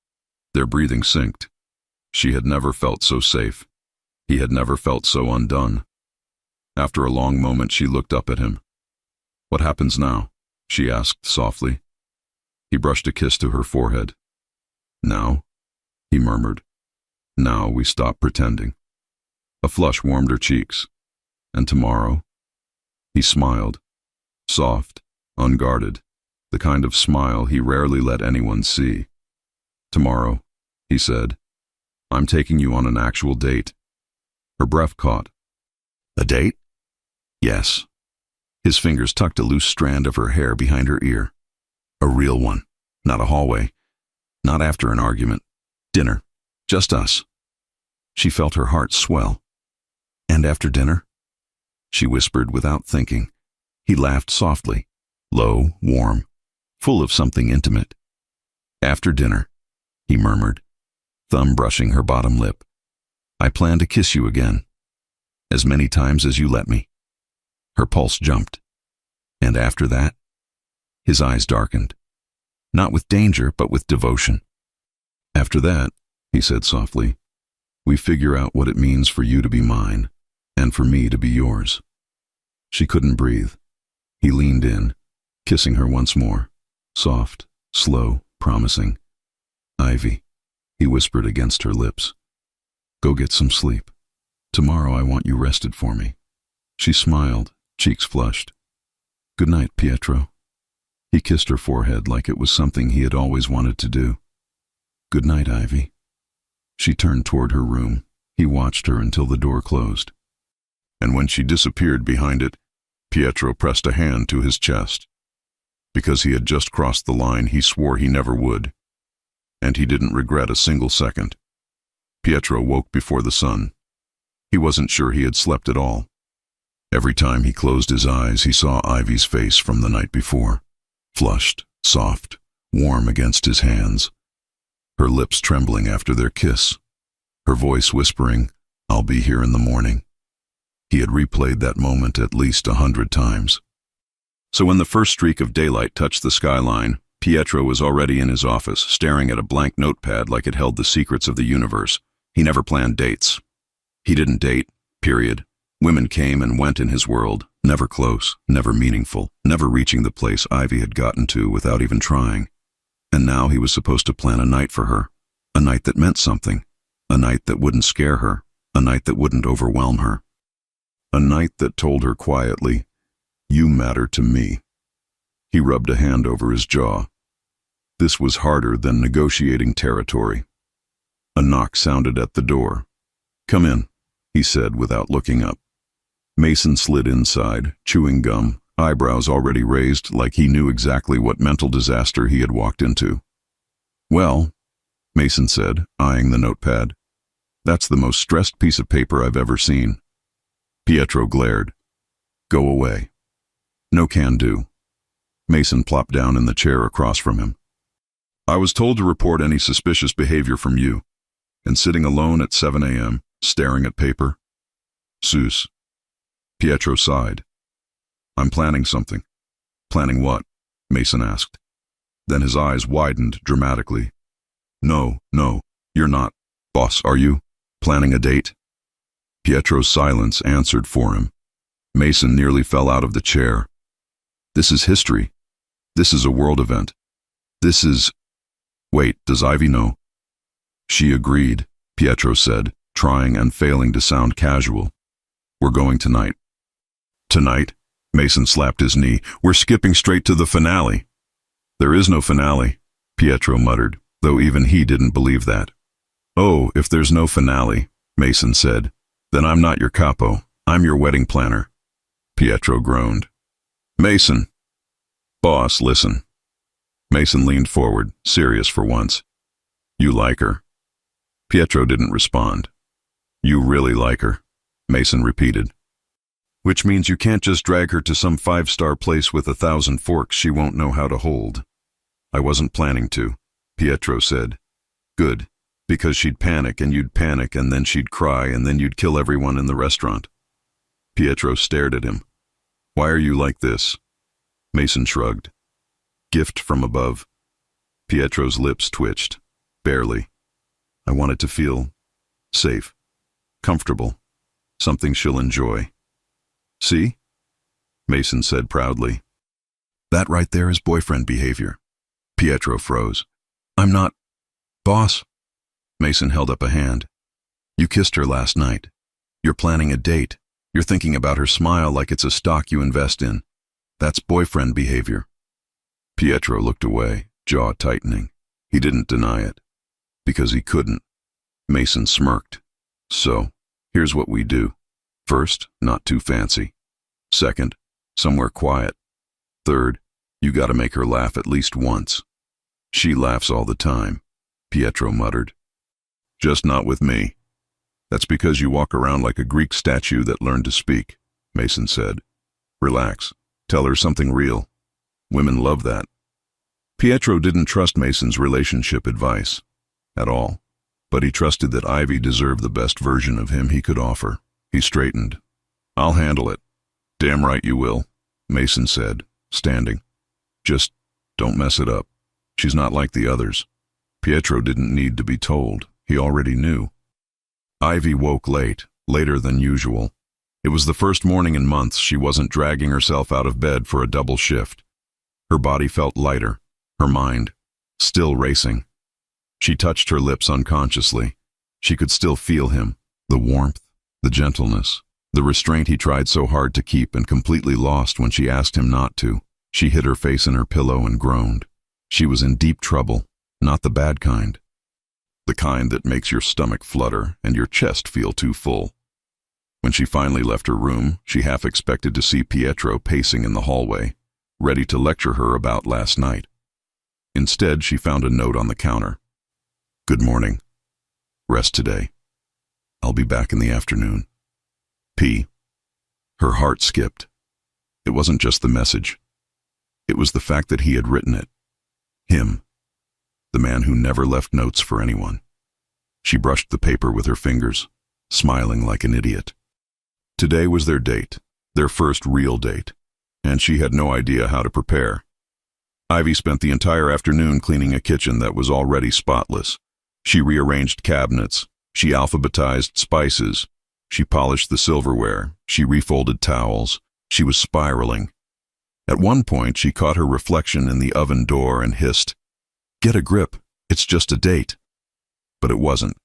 Their breathing synced. She had never felt so safe. He had never felt so undone. After a long moment, she looked up at him. What happens now? She asked softly. He brushed a kiss to her forehead. Now, he murmured. Now we stop pretending. A flush warmed her cheeks. And tomorrow? He smiled. Soft, unguarded, the kind of smile he rarely let anyone see. Tomorrow, he said, I'm taking you on an actual date. Her breath caught. A date? Yes. His fingers tucked a loose strand of her hair behind her ear. A real one, not a hallway, not after an argument. Dinner, just us. She felt her heart swell. And after dinner? She whispered without thinking. He laughed softly, low, warm, full of something intimate. After dinner, he murmured, thumb brushing her bottom lip. I plan to kiss you again, as many times as you let me. Her pulse jumped. And after that? His eyes darkened, not with danger, but with devotion. After that, he said softly, we figure out what it means for you to be mine, and for me to be yours. She couldn't breathe. He leaned in, kissing her once more, soft, slow, promising. Ivy, he whispered against her lips. Go get some sleep. Tomorrow I want you rested for me. She smiled, cheeks flushed. Good night, Pietro. He kissed her forehead like it was something he had always wanted to do. Good night, Ivy. She turned toward her room. He watched her until the door closed. And when she disappeared behind it, Pietro pressed a hand to his chest. Because he had just crossed the line he swore he never would. And he didn't regret a single second. Pietro woke before the sun. He wasn't sure he had slept at all. Every time he closed his eyes, he saw Ivy's face from the night before. Flushed, soft, warm against his hands. Her lips trembling after their kiss. Her voice whispering, I'll be here in the morning. He had replayed that moment at least 100 times. So when the first streak of daylight touched the skyline, Pietro was already in his office, staring at a blank notepad like it held the secrets of the universe. He never planned dates. He didn't date, period. Women came and went in his world, never close, never meaningful, never reaching the place Ivy had gotten to without even trying. And now he was supposed to plan a night for her, a night that meant something, a night that wouldn't scare her, a night that wouldn't overwhelm her. A night that told her quietly, you matter to me. He rubbed a hand over his jaw. This was harder than negotiating territory. A knock sounded at the door. Come in, he said without looking up. Mason slid inside, chewing gum, eyebrows already raised like he knew exactly what mental disaster he had walked into. Well, Mason said, eyeing the notepad, that's the most stressed piece of paper I've ever seen. Pietro glared. Go away. No can do. Mason plopped down in the chair across from him. I was told to report any suspicious behavior from you, and sitting alone at 7 a.m., staring at paper. Sus. Pietro sighed. I'm planning something. Planning what? Mason asked. Then his eyes widened dramatically. No, you're not. Boss, are you? Planning a date? Pietro's silence answered for him. Mason nearly fell out of the chair. This is history. This is a world event. This is... Wait, does Ivy know? She agreed, Pietro said, trying and failing to sound casual. We're going tonight. Tonight? Mason slapped his knee. We're skipping straight to the finale. There is no finale, Pietro muttered, though even he didn't believe that. Oh, if there's no finale, Mason said, then I'm not your capo. I'm your wedding planner. Pietro groaned. Mason. Boss, listen. Mason leaned forward, serious for once. You like her? Pietro didn't respond. You really like her, Mason repeated. Which means you can't just drag her to some five-star place with 1,000 forks she won't know how to hold. I wasn't planning to, Pietro said. Good, because she'd panic and you'd panic and then she'd cry and then you'd kill everyone in the restaurant. Pietro stared at him. Why are you like this? Mason shrugged. Gift from above. Pietro's lips twitched. Barely. I want it to feel safe, comfortable, something she'll enjoy. See? Mason said proudly. That right there is boyfriend behavior. Pietro froze. I'm not. Boss? Mason held up a hand. You kissed her last night. You're planning a date. You're thinking about her smile like it's a stock you invest in. That's boyfriend behavior. Pietro looked away, jaw tightening. He didn't deny it. Because he couldn't. Mason smirked. So, here's what we do. First, not too fancy. Second, somewhere quiet. Third, you gotta make her laugh at least once. She laughs all the time, Pietro muttered. Just not with me. That's because you walk around like a Greek statue that learned to speak, Mason said. Relax. Tell her something real. Women love that. Pietro didn't trust Mason's relationship advice at all, but he trusted that Ivy deserved the best version of him he could offer. He straightened. I'll handle it. Damn right you will, Mason said, standing. Just don't mess it up. She's not like the others. Pietro didn't need to be told. He already knew. Ivy woke late, later than usual. It was the first morning in months she wasn't dragging herself out of bed for a double shift. Her body felt lighter, her mind still racing. She touched her lips unconsciously. She could still feel him, the warmth, the gentleness, the restraint he tried so hard to keep and completely lost when she asked him not to. She hid her face in her pillow and groaned. She was in deep trouble, not the bad kind. The kind that makes your stomach flutter and your chest feel too full. When she finally left her room, she half expected to see Pietro pacing in the hallway, ready to lecture her about last night. Instead, she found a note on the counter. Good morning. Rest today. I'll be back in the afternoon. P. Her heart skipped. It wasn't just the message. It was the fact that he had written it. Him. The man who never left notes for anyone. She brushed the paper with her fingers, smiling like an idiot. Today was their date, their first real date, and she had no idea how to prepare. Ivy spent the entire afternoon cleaning a kitchen that was already spotless. She rearranged cabinets, she alphabetized spices, she polished the silverware, she refolded towels. She was spiraling. At one point, she caught her reflection in the oven door and hissed, "Get a grip, it's just a date." But it wasn't.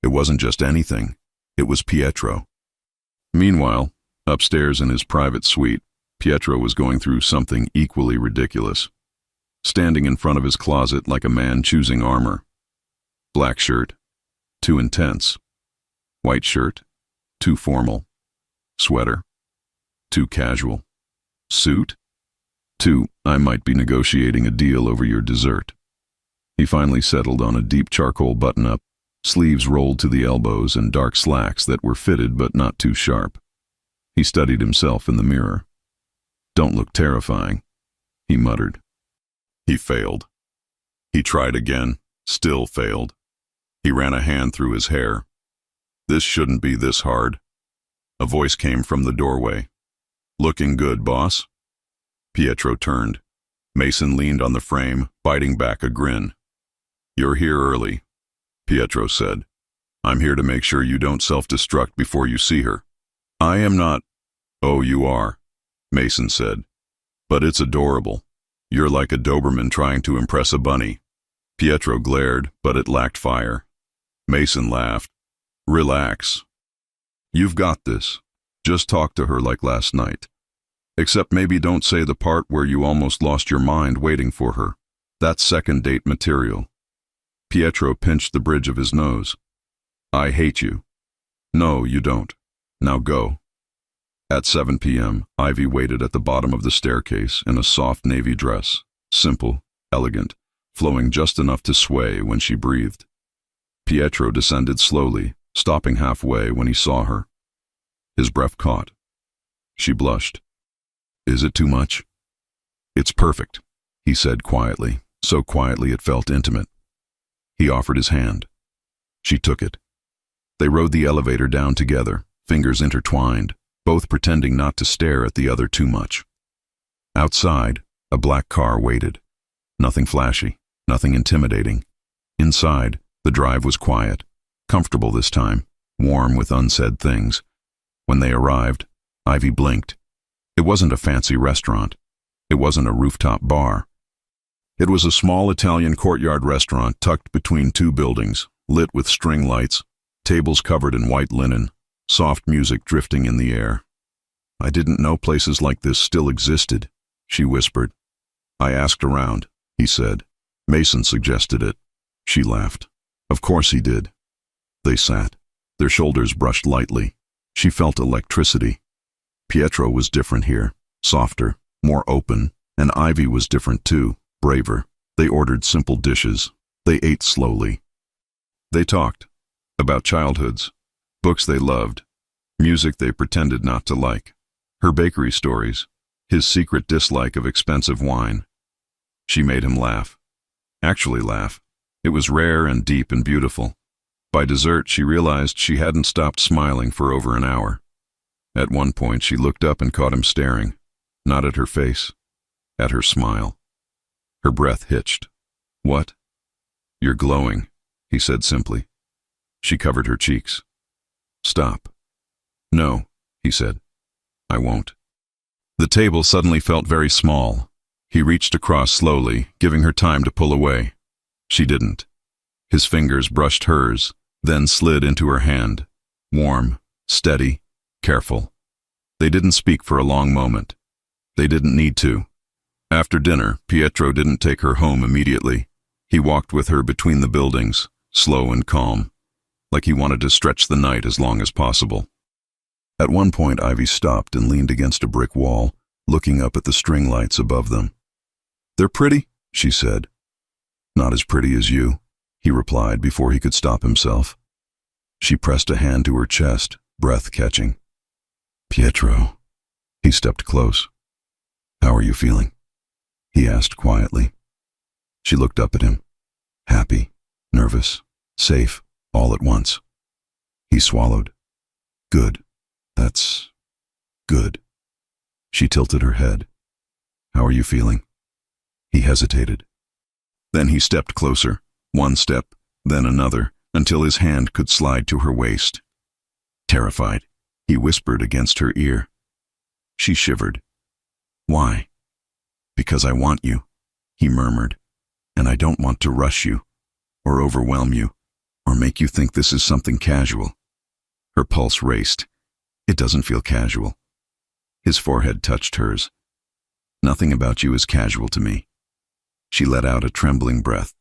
It wasn't just anything. It was Pietro. Meanwhile, upstairs in his private suite, Pietro was going through something equally ridiculous. Standing in front of his closet like a man choosing armor. Black shirt, too intense. White shirt, too formal. Sweater, too casual. Suit, too, I might be negotiating a deal over your dessert. He finally settled on a deep charcoal button-up, sleeves rolled to the elbows and dark slacks that were fitted but not too sharp. He studied himself in the mirror. Don't look terrifying, he muttered. He failed. He tried again, still failed. He ran a hand through his hair. This shouldn't be this hard. A voice came from the doorway. Looking good, boss? Pietro turned. Mason leaned on the frame, biting back a grin. You're here early, Pietro said. I'm here to make sure you don't self-destruct before you see her. I am not. Oh, you are, Mason said. But it's adorable. You're like a Doberman trying to impress a bunny. Pietro glared, but it lacked fire. Mason laughed. Relax. You've got this. Just talk to her like last night. Except maybe don't say the part where you almost lost your mind waiting for her. That's second date material. Pietro pinched the bridge of his nose. I hate you. No, you don't. Now go. At 7 p.m., Ivy waited at the bottom of the staircase in a soft navy dress, simple, elegant, flowing just enough to sway when she breathed. Pietro descended slowly, stopping halfway when he saw her. His breath caught. She blushed. "Is it too much?" "It's perfect," he said quietly, so quietly it felt intimate. He offered his hand. She took it. They rode the elevator down together, fingers intertwined, both pretending not to stare at the other too much. Outside, a black car waited. Nothing flashy, nothing intimidating. Inside, the drive was quiet, comfortable this time, warm with unsaid things. When they arrived, Ivy blinked. It wasn't a fancy restaurant. It wasn't a rooftop bar. It was a small Italian courtyard restaurant tucked between two buildings, lit with string lights, tables covered in white linen, soft music drifting in the air. "I didn't know places like this still existed," she whispered. "I asked around," he said. "Mason suggested it." She laughed. Of course he did. They sat. Their shoulders brushed lightly. She felt electricity. Pietro was different here, softer, more open, and Ivy was different too, braver. They ordered simple dishes. They ate slowly. They talked. About childhoods, books they loved, music they pretended not to like, her bakery stories, his secret dislike of expensive wine. She made him laugh. Actually laugh. It was rare and deep and beautiful. By dessert, she realized she hadn't stopped smiling for over an hour. At one point, she looked up and caught him staring, not at her face, at her smile. Her breath hitched. "What?" "You're glowing," he said simply. She covered her cheeks. "Stop." "No," he said. "I won't." The table suddenly felt very small. He reached across slowly, giving her time to pull away. She didn't. His fingers brushed hers, then slid into her hand, warm, steady, careful. They didn't speak for a long moment. They didn't need to. After dinner, Pietro didn't take her home immediately. He walked with her between the buildings, slow and calm, like he wanted to stretch the night as long as possible. At one point, Ivy stopped and leaned against a brick wall, looking up at the string lights above them. "They're pretty," she said. "Not as pretty as you," he replied before he could stop himself. She pressed a hand to her chest, breath catching. "Pietro." He stepped close. "How are you feeling?" he asked quietly. She looked up at him. Happy, nervous, safe, all at once. He swallowed. "Good. That's good." She tilted her head. "How are you feeling?" He hesitated. Then he stepped closer, one step, then another, until his hand could slide to her waist. Terrified, he whispered against her ear. She shivered. "Why?" "Because I want you," he murmured, "and I don't want to rush you, or overwhelm you, or make you think this is something casual." Her pulse raced. "It doesn't feel casual." His forehead touched hers. "Nothing about you is casual to me." She let out a trembling breath.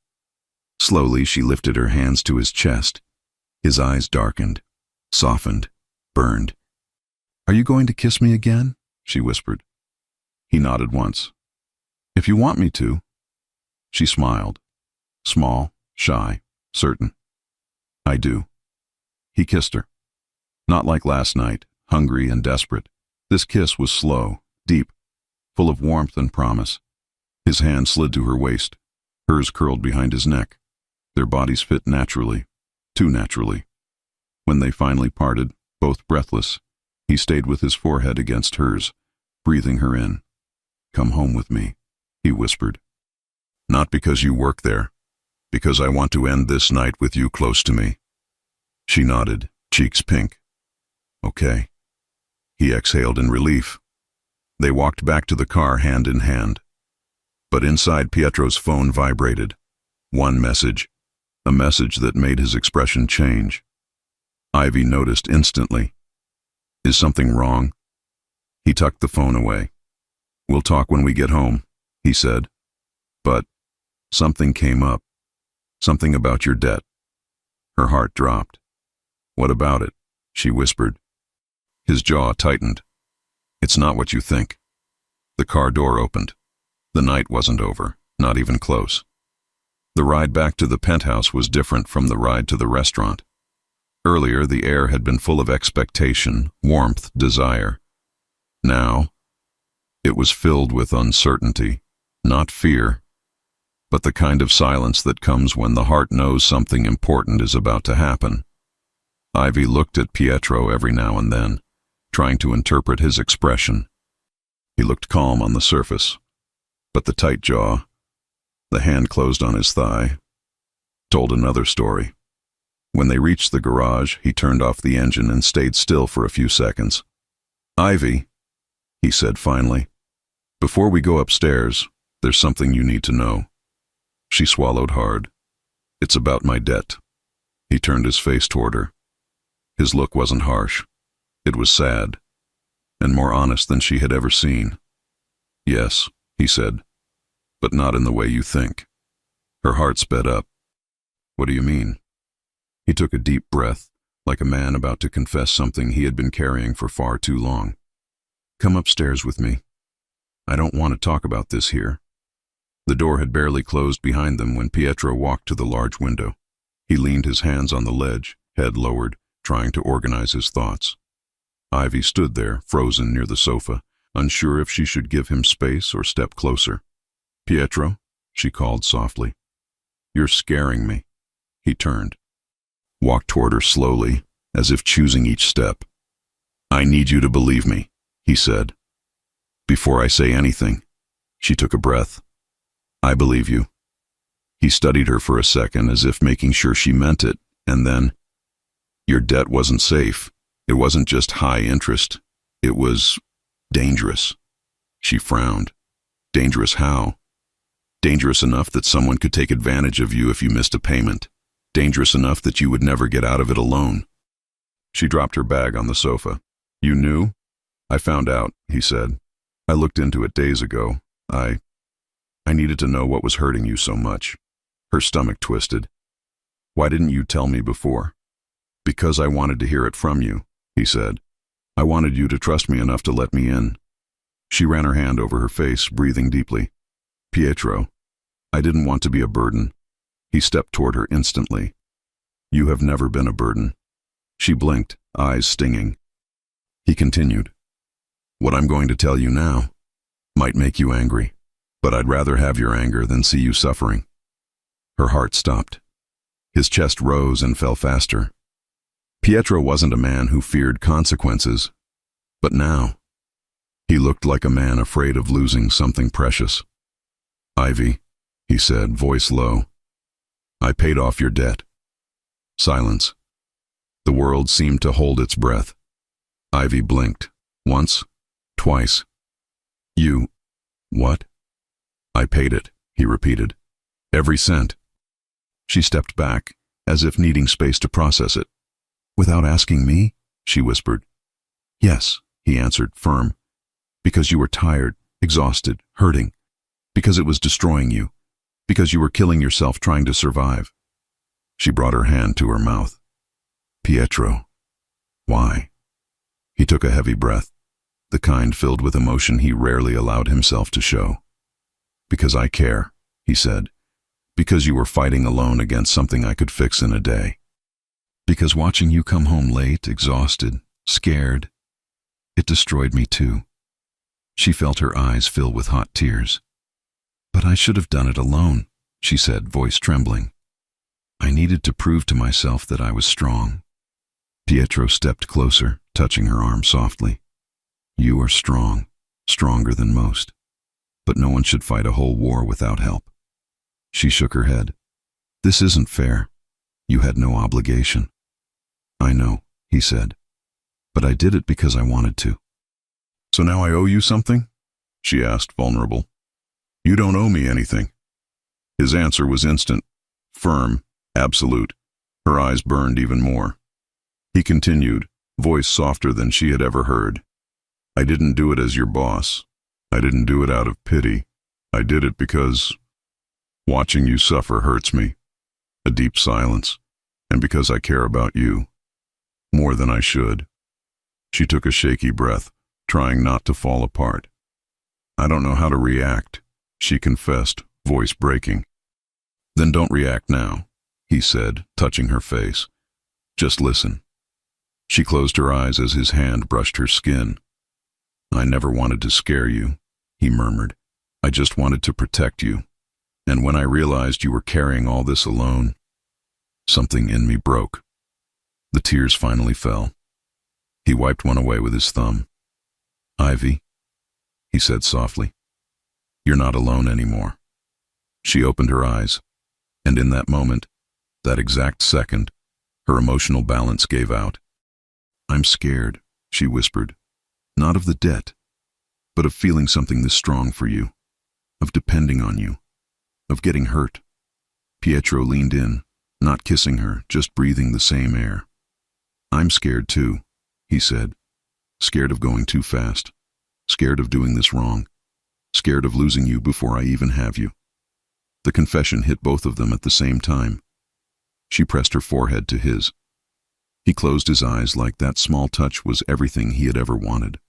Slowly, she lifted her hands to his chest. His eyes darkened, softened, burned. "Are you going to kiss me again?" she whispered. He nodded once. "If you want me to." She smiled. Small, shy, certain. "I do." He kissed her. Not like last night, hungry and desperate. This kiss was slow, deep, full of warmth and promise. His hand slid to her waist. Hers curled behind his neck. Their bodies fit naturally, too naturally. When they finally parted, both breathless, he stayed with his forehead against hers, breathing her in. "Come home with me," he whispered. "Not because you work there, because I want to end this night with you close to me." She nodded, cheeks pink. "Okay." He exhaled in relief. They walked back to the car hand in hand. But inside, Pietro's phone vibrated. One message, a message that made his expression change. Ivy noticed instantly. "Is something wrong?" He tucked the phone away. "We'll talk when we get home," he said. But something came up. Something about your debt. Her heart dropped. "What about it?" she whispered. His jaw tightened. It's not what you think. The car door opened. The night wasn't over, not even close. The ride back to the penthouse was different from the ride to the restaurant. Earlier, the air had been full of expectation, warmth, desire. Now, it was filled with uncertainty, not fear, but the kind of silence that comes when the heart knows something important is about to happen. Ivy looked at Pietro every now and then, trying to interpret his expression. He looked calm on the surface, but the tight jaw, the hand closed on his thigh, told another story. When they reached the garage, he turned off the engine and stayed still for a few seconds. "Ivy," he said finally, "before we go upstairs, there's something you need to know." She swallowed hard. "It's about my debt." He turned his face toward her. His look wasn't harsh. It was sad, and more honest than she had ever seen. "Yes," he said, "but not in the way you think." Her heart sped up. "What do you mean?" He took a deep breath, like a man about to confess something he had been carrying for far too long. "Come upstairs with me. I don't want to talk about this here." The door had barely closed behind them when Pietro walked to the large window. He leaned his hands on the ledge, head lowered, trying to organize his thoughts. Ivy stood there, frozen near the sofa, unsure if she should give him space or step closer. "Pietro," she called softly. "You're scaring me." He turned, walked toward her slowly, as if choosing each step. "I need you to believe me," he said. "Before I say anything." She took a breath. "I believe you." He studied her for a second, as if making sure she meant it, and then, "Your debt wasn't safe. It wasn't just high interest. It was dangerous." She frowned. "Dangerous how?" "Dangerous enough that someone could take advantage of you if you missed a payment. Dangerous enough that you would never get out of it alone." She dropped her bag on the sofa. "You knew?" "I found out," he said. "I looked into it days ago. I needed to know what was hurting you so much." Her stomach twisted. "Why didn't you tell me before?" "Because I wanted to hear it from you," he said. "I wanted you to trust me enough to let me in." She ran her hand over her face, breathing deeply. "Pietro, I didn't want to be a burden." He stepped toward her instantly. "You have never been a burden." She blinked, eyes stinging. He continued, "What I'm going to tell you now might make you angry, but I'd rather have your anger than see you suffering." Her heart stopped. His chest rose and fell faster. Pietro wasn't a man who feared consequences, but now he looked like a man afraid of losing something precious. "Ivy," he said, voice low, "I paid off your debt." Silence. The world seemed to hold its breath. Ivy blinked. Once, twice. "You, what?" "I paid it," he repeated. "Every cent." She stepped back, as if needing space to process it. "Without asking me?" she whispered. "Yes," he answered, firm. "Because you were tired, exhausted, hurting. Because it was destroying you. Because you were killing yourself trying to survive." She brought her hand to her mouth. "Pietro, why?" He took a heavy breath, the kind filled with emotion he rarely allowed himself to show. "Because I care," he said. "Because you were fighting alone against something I could fix in a day. Because watching you come home late, exhausted, scared, it destroyed me too." She felt her eyes fill with hot tears. "But I should have done it alone," she said, voice trembling. "I needed to prove to myself that I was strong." Pietro stepped closer, touching her arm softly. "You are strong, stronger than most. But no one should fight a whole war without help." She shook her head. "This isn't fair. You had no obligation." "I know," he said, "but I did it because I wanted to." "So now I owe you something?" she asked, vulnerable. "You don't owe me anything." His answer was instant, firm, absolute. Her eyes burned even more. He continued, voice softer than she had ever heard. "I didn't do it as your boss. I didn't do it out of pity. I did it because watching you suffer hurts me." A deep silence. "And because I care about you. More than I should." She took a shaky breath, trying not to fall apart. I don't know how to react, she confessed, voice breaking. Then don't react now, he said, touching her face. Just listen. She closed her eyes as his hand brushed her skin. I never wanted to scare you, he murmured. I just wanted to protect you. And when I realized you were carrying all this alone, something in me broke. The tears finally fell. He wiped one away with his thumb. Ivy, he said softly, you're not alone anymore. She opened her eyes, and in that moment, that exact second, her emotional balance gave out. I'm scared, she whispered, not of the debt, but of feeling something this strong for you, of depending on you, of getting hurt. Pietro leaned in, not kissing her, just breathing the same air. I'm scared too, he said, scared of going too fast, scared of doing this wrong, scared of losing you before I even have you. The confession hit both of them at the same time. She pressed her forehead to his. He closed his eyes like that small touch was everything he had ever wanted.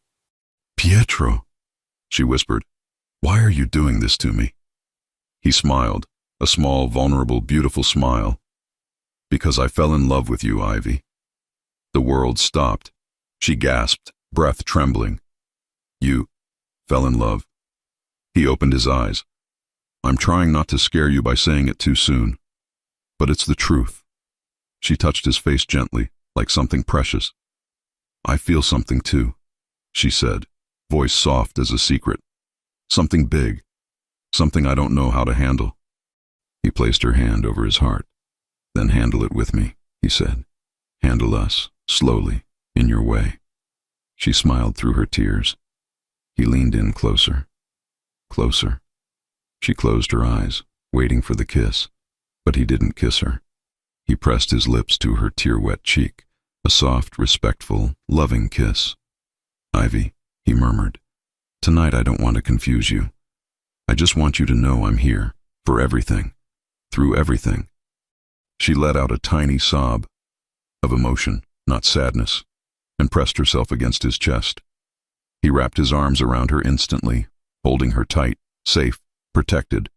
Pietro, she whispered, why are you doing this to me? He smiled, a small, vulnerable, beautiful smile. Because I fell in love with you, Ivy. The world stopped. She gasped, breath trembling. You fell in love. He opened his eyes. I'm trying not to scare you by saying it too soon, but it's the truth. She touched his face gently, like something precious. I feel something too, she said, voice soft as a secret. Something big, something I don't know how to handle. He placed her hand over his heart. Then handle it with me, he said. Handle us, slowly, in your way. She smiled through her tears. He leaned in closer. Closer. She closed her eyes, waiting for the kiss, but he didn't kiss her. He pressed his lips to her tear-wet cheek, a soft, respectful, loving kiss. Ivy, he murmured, tonight I don't want to confuse you. I just want you to know I'm here, for everything, through everything. She let out a tiny sob, of emotion, not sadness, and pressed herself against his chest. He wrapped his arms around her instantly, holding her tight, safe, protected.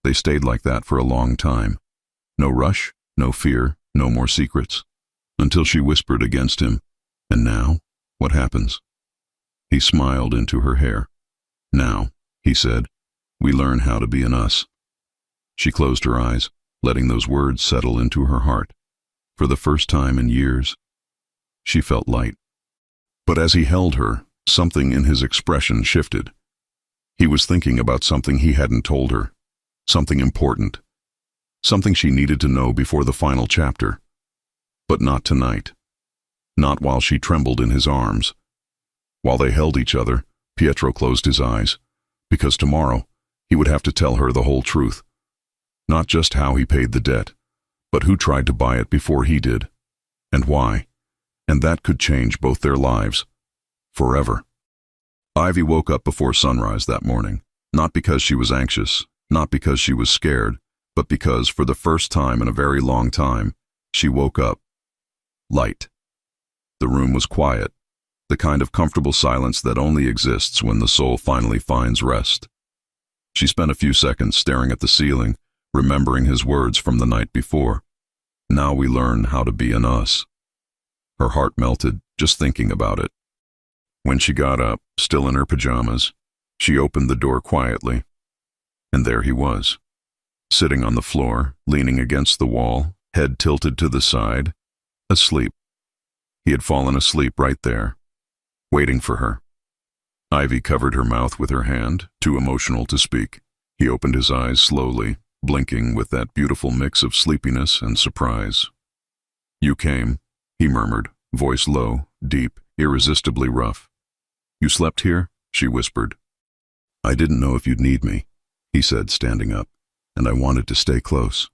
They stayed like that for a long time. No rush, no fear, no more secrets. Until she whispered against him, and now, what happens? He smiled into her hair. Now, he said, we learn how to be an us. She closed her eyes, letting those words settle into her heart. For the first time in years, she felt light. But as he held her, something in his expression shifted. He was thinking about something he hadn't told her, something important, something she needed to know before the final chapter. But not tonight. Not while she trembled in his arms. While they held each other, Pietro closed his eyes, because tomorrow he would have to tell her the whole truth. Not just how he paid the debt, but who tried to buy it before he did, and why. And that could change both their lives. Forever. Ivy woke up before sunrise that morning, not because she was anxious, not because she was scared, but because, for the first time in a very long time, she woke up. Light. The room was quiet, the kind of comfortable silence that only exists when the soul finally finds rest. She spent a few seconds staring at the ceiling, remembering his words from the night before. Now we learn how to be an us. Her heart melted just thinking about it. When she got up, still in her pajamas, she opened the door quietly. And there he was, sitting on the floor, leaning against the wall, head tilted to the side, asleep. He had fallen asleep right there, waiting for her. Ivy covered her mouth with her hand, too emotional to speak. He opened his eyes slowly, blinking with that beautiful mix of sleepiness and surprise. You came, he murmured, voice low, deep, irresistibly rough. You slept here? She whispered. I didn't know if you'd need me, he said, standing up, and I wanted to stay close.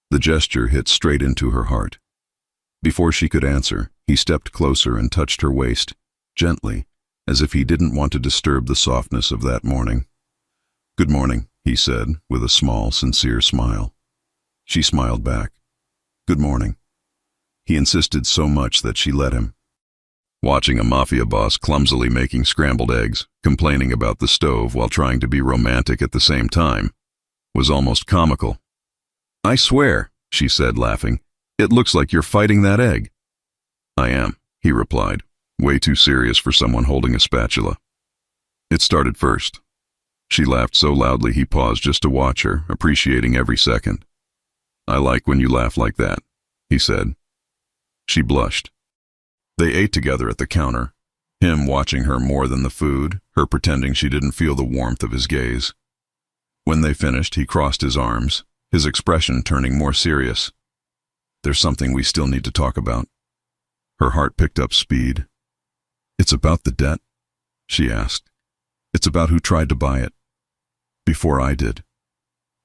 The gesture hit straight into her heart. Before she could answer, he stepped closer and touched her waist, gently, as if he didn't want to disturb the softness of that morning. Good morning, he said, with a small, sincere smile. She smiled back. Good morning. He insisted so much that she let him. Watching a Mafia boss clumsily making scrambled eggs, complaining about the stove while trying to be romantic at the same time, was almost comical. "I swear," she said, laughing, "it looks like you're fighting that egg." "I am," he replied, way too serious for someone holding a spatula. "It started first." She laughed so loudly he paused just to watch her, appreciating every second. "I like when you laugh like that," he said. She blushed. They ate together at the counter, him watching her more than the food, her pretending she didn't feel the warmth of his gaze. When they finished, he crossed his arms, his expression turning more serious. "There's something we still need to talk about." Her heart picked up speed. "It's about the debt?" she asked. "It's about who tried to buy it. Before I did."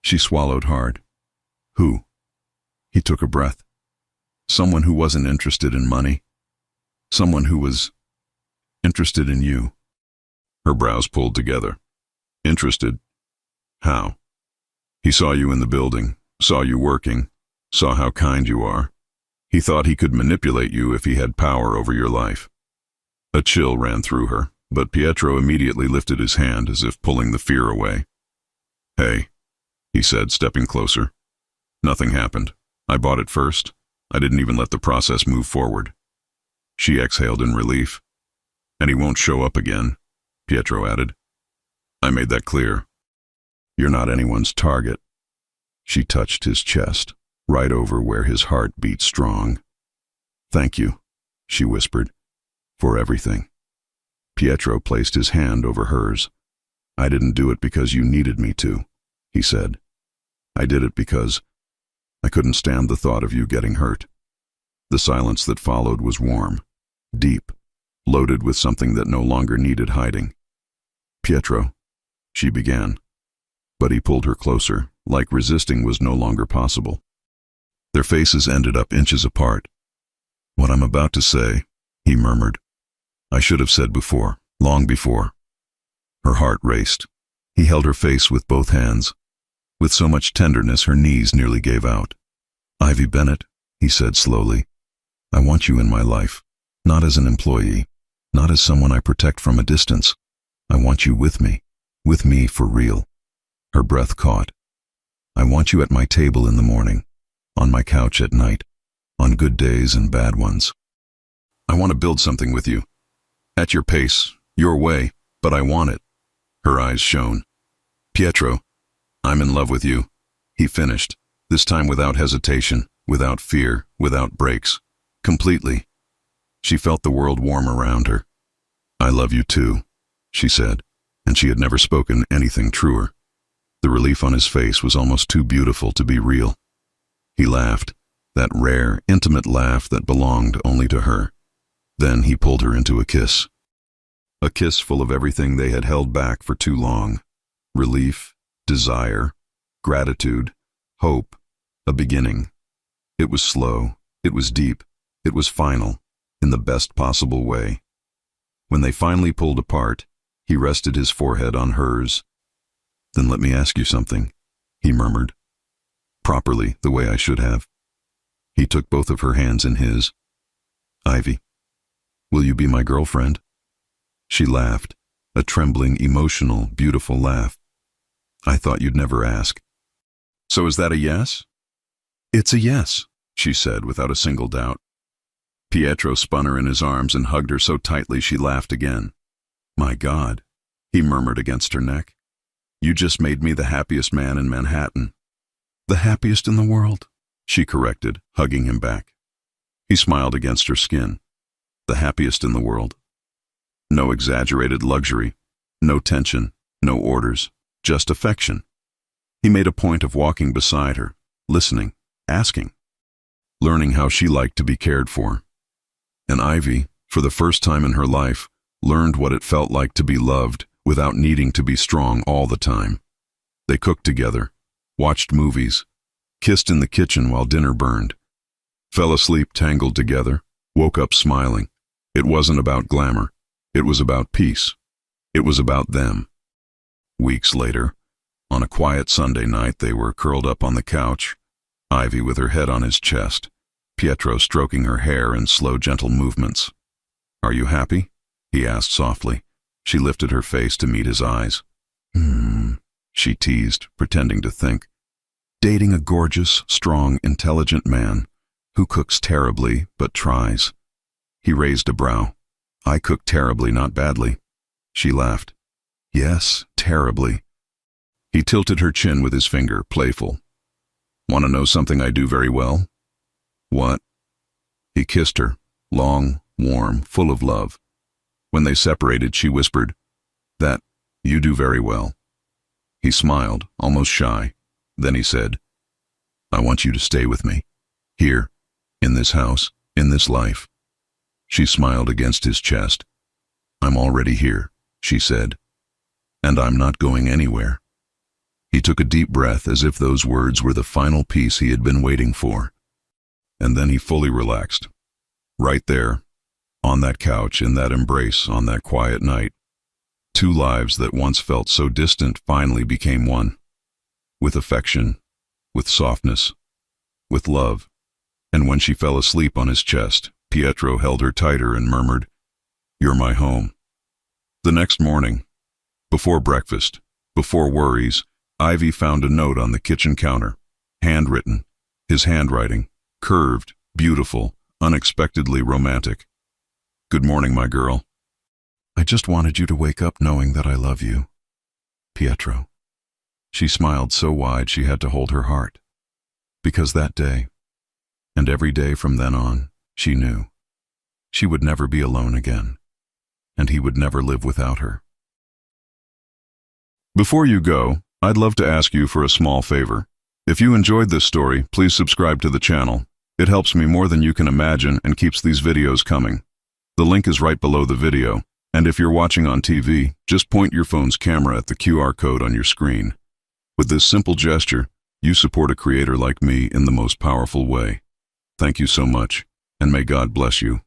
She swallowed hard. "Who?" He took a breath. "Someone who wasn't interested in money. Someone who was interested in you." Her brows pulled together. "Interested? How?" "He saw you in the building, saw you working, saw how kind you are. He thought he could manipulate you if he had power over your life." A chill ran through her, but Pietro immediately lifted his hand as if pulling the fear away. "Hey," he said, stepping closer. "Nothing happened. I bought it first. I didn't even let the process move forward." She exhaled in relief. "And he won't show up again," Pietro added. "I made that clear. You're not anyone's target." She touched his chest, right over where his heart beat strong. "Thank you," she whispered, "for everything." Pietro placed his hand over hers. "I didn't do it because you needed me to," he said. "I did it because I couldn't stand the thought of you getting hurt." The silence that followed was warm, deep, loaded with something that no longer needed hiding. "Pietro," she began, but he pulled her closer, like resisting was no longer possible. Their faces ended up inches apart. "What I'm about to say," he murmured, "I should have said before, long before." Her heart raced. He held her face with both hands. With so much tenderness her knees nearly gave out. "Ivy Bennett," he said slowly, "I want you in my life, not as an employee, not as someone I protect from a distance. I want you with me for real." Her breath caught. "I want you at my table in the morning, on my couch at night, on good days and bad ones. I want to build something with you. At your pace, your way, but I want it." Her eyes shone. "Pietro, I'm in love with you," he finished, this time without hesitation, without fear, without breaks. Completely. She felt the world warm around her. "I love you too," she said, and she had never spoken anything truer. The relief on his face was almost too beautiful to be real. He laughed, that rare, intimate laugh that belonged only to her. Then he pulled her into a kiss. A kiss full of everything they had held back for too long. Relief, desire, gratitude, hope, a beginning. It was slow, it was deep, it was final, in the best possible way. When they finally pulled apart, he rested his forehead on hers. "Then let me ask you something," he murmured. "Properly, the way I should have." He took both of her hands in his. "Ivy, will you be my girlfriend?" She laughed, a trembling, emotional, beautiful laugh. "I thought you'd never ask." "So is that a yes?" "It's a yes," she said without a single doubt. Pietro spun her in his arms and hugged her so tightly she laughed again. "My God," he murmured against her neck. "You just made me the happiest man in Manhattan." "The happiest in the world," she corrected, hugging him back. He smiled against her skin. "The happiest in the world." No exaggerated luxury, no tension, no orders, just affection. He made a point of walking beside her, listening, asking, learning how she liked to be cared for. And Ivy, for the first time in her life, learned what it felt like to be loved without needing to be strong all the time. They cooked together, watched movies, kissed in the kitchen while dinner burned, fell asleep tangled together, woke up smiling. It wasn't about glamour. It was about peace. It was about them. Weeks later, on a quiet Sunday night, they were curled up on the couch, Ivy with her head on his chest, Pietro stroking her hair in slow, gentle movements. Are you happy? He asked softly. She lifted her face to meet his eyes. She teased, pretending to think. Dating a gorgeous, strong, intelligent man who cooks terribly but tries. He raised a brow. I cook terribly, not badly. She laughed. Yes, terribly. He tilted her chin with his finger, playful. Want to know something I do very well? What? He kissed her, long, warm, full of love. When they separated, she whispered, That you do very well. He smiled, almost shy. Then he said, I want you to stay with me. Here, in this house, in this life. She smiled against his chest. I'm already here, she said. And I'm not going anywhere. He took a deep breath as if those words were the final piece he had been waiting for. And then he fully relaxed. Right there, on that couch, in that embrace, on that quiet night, two lives that once felt so distant finally became one. With affection, with softness, with love. And when she fell asleep on his chest, Pietro held her tighter and murmured, You're my home. The next morning, before breakfast, before worries, Ivy found a note on the kitchen counter, handwritten, his handwriting, curved, beautiful, unexpectedly romantic. Good morning, my girl. I just wanted you to wake up knowing that I love you. Pietro. She smiled so wide she had to hold her heart. Because that day, and every day from then on, she knew. She would never be alone again, and he would never live without her. Before you go, I'd love to ask you for a small favor. If you enjoyed this story, please subscribe to the channel. It helps me more than you can imagine and keeps these videos coming. The link is right below the video, and if you're watching on TV, just point your phone's camera at the QR code on your screen. With this simple gesture, you support a creator like me in the most powerful way. Thank you so much, and may God bless you.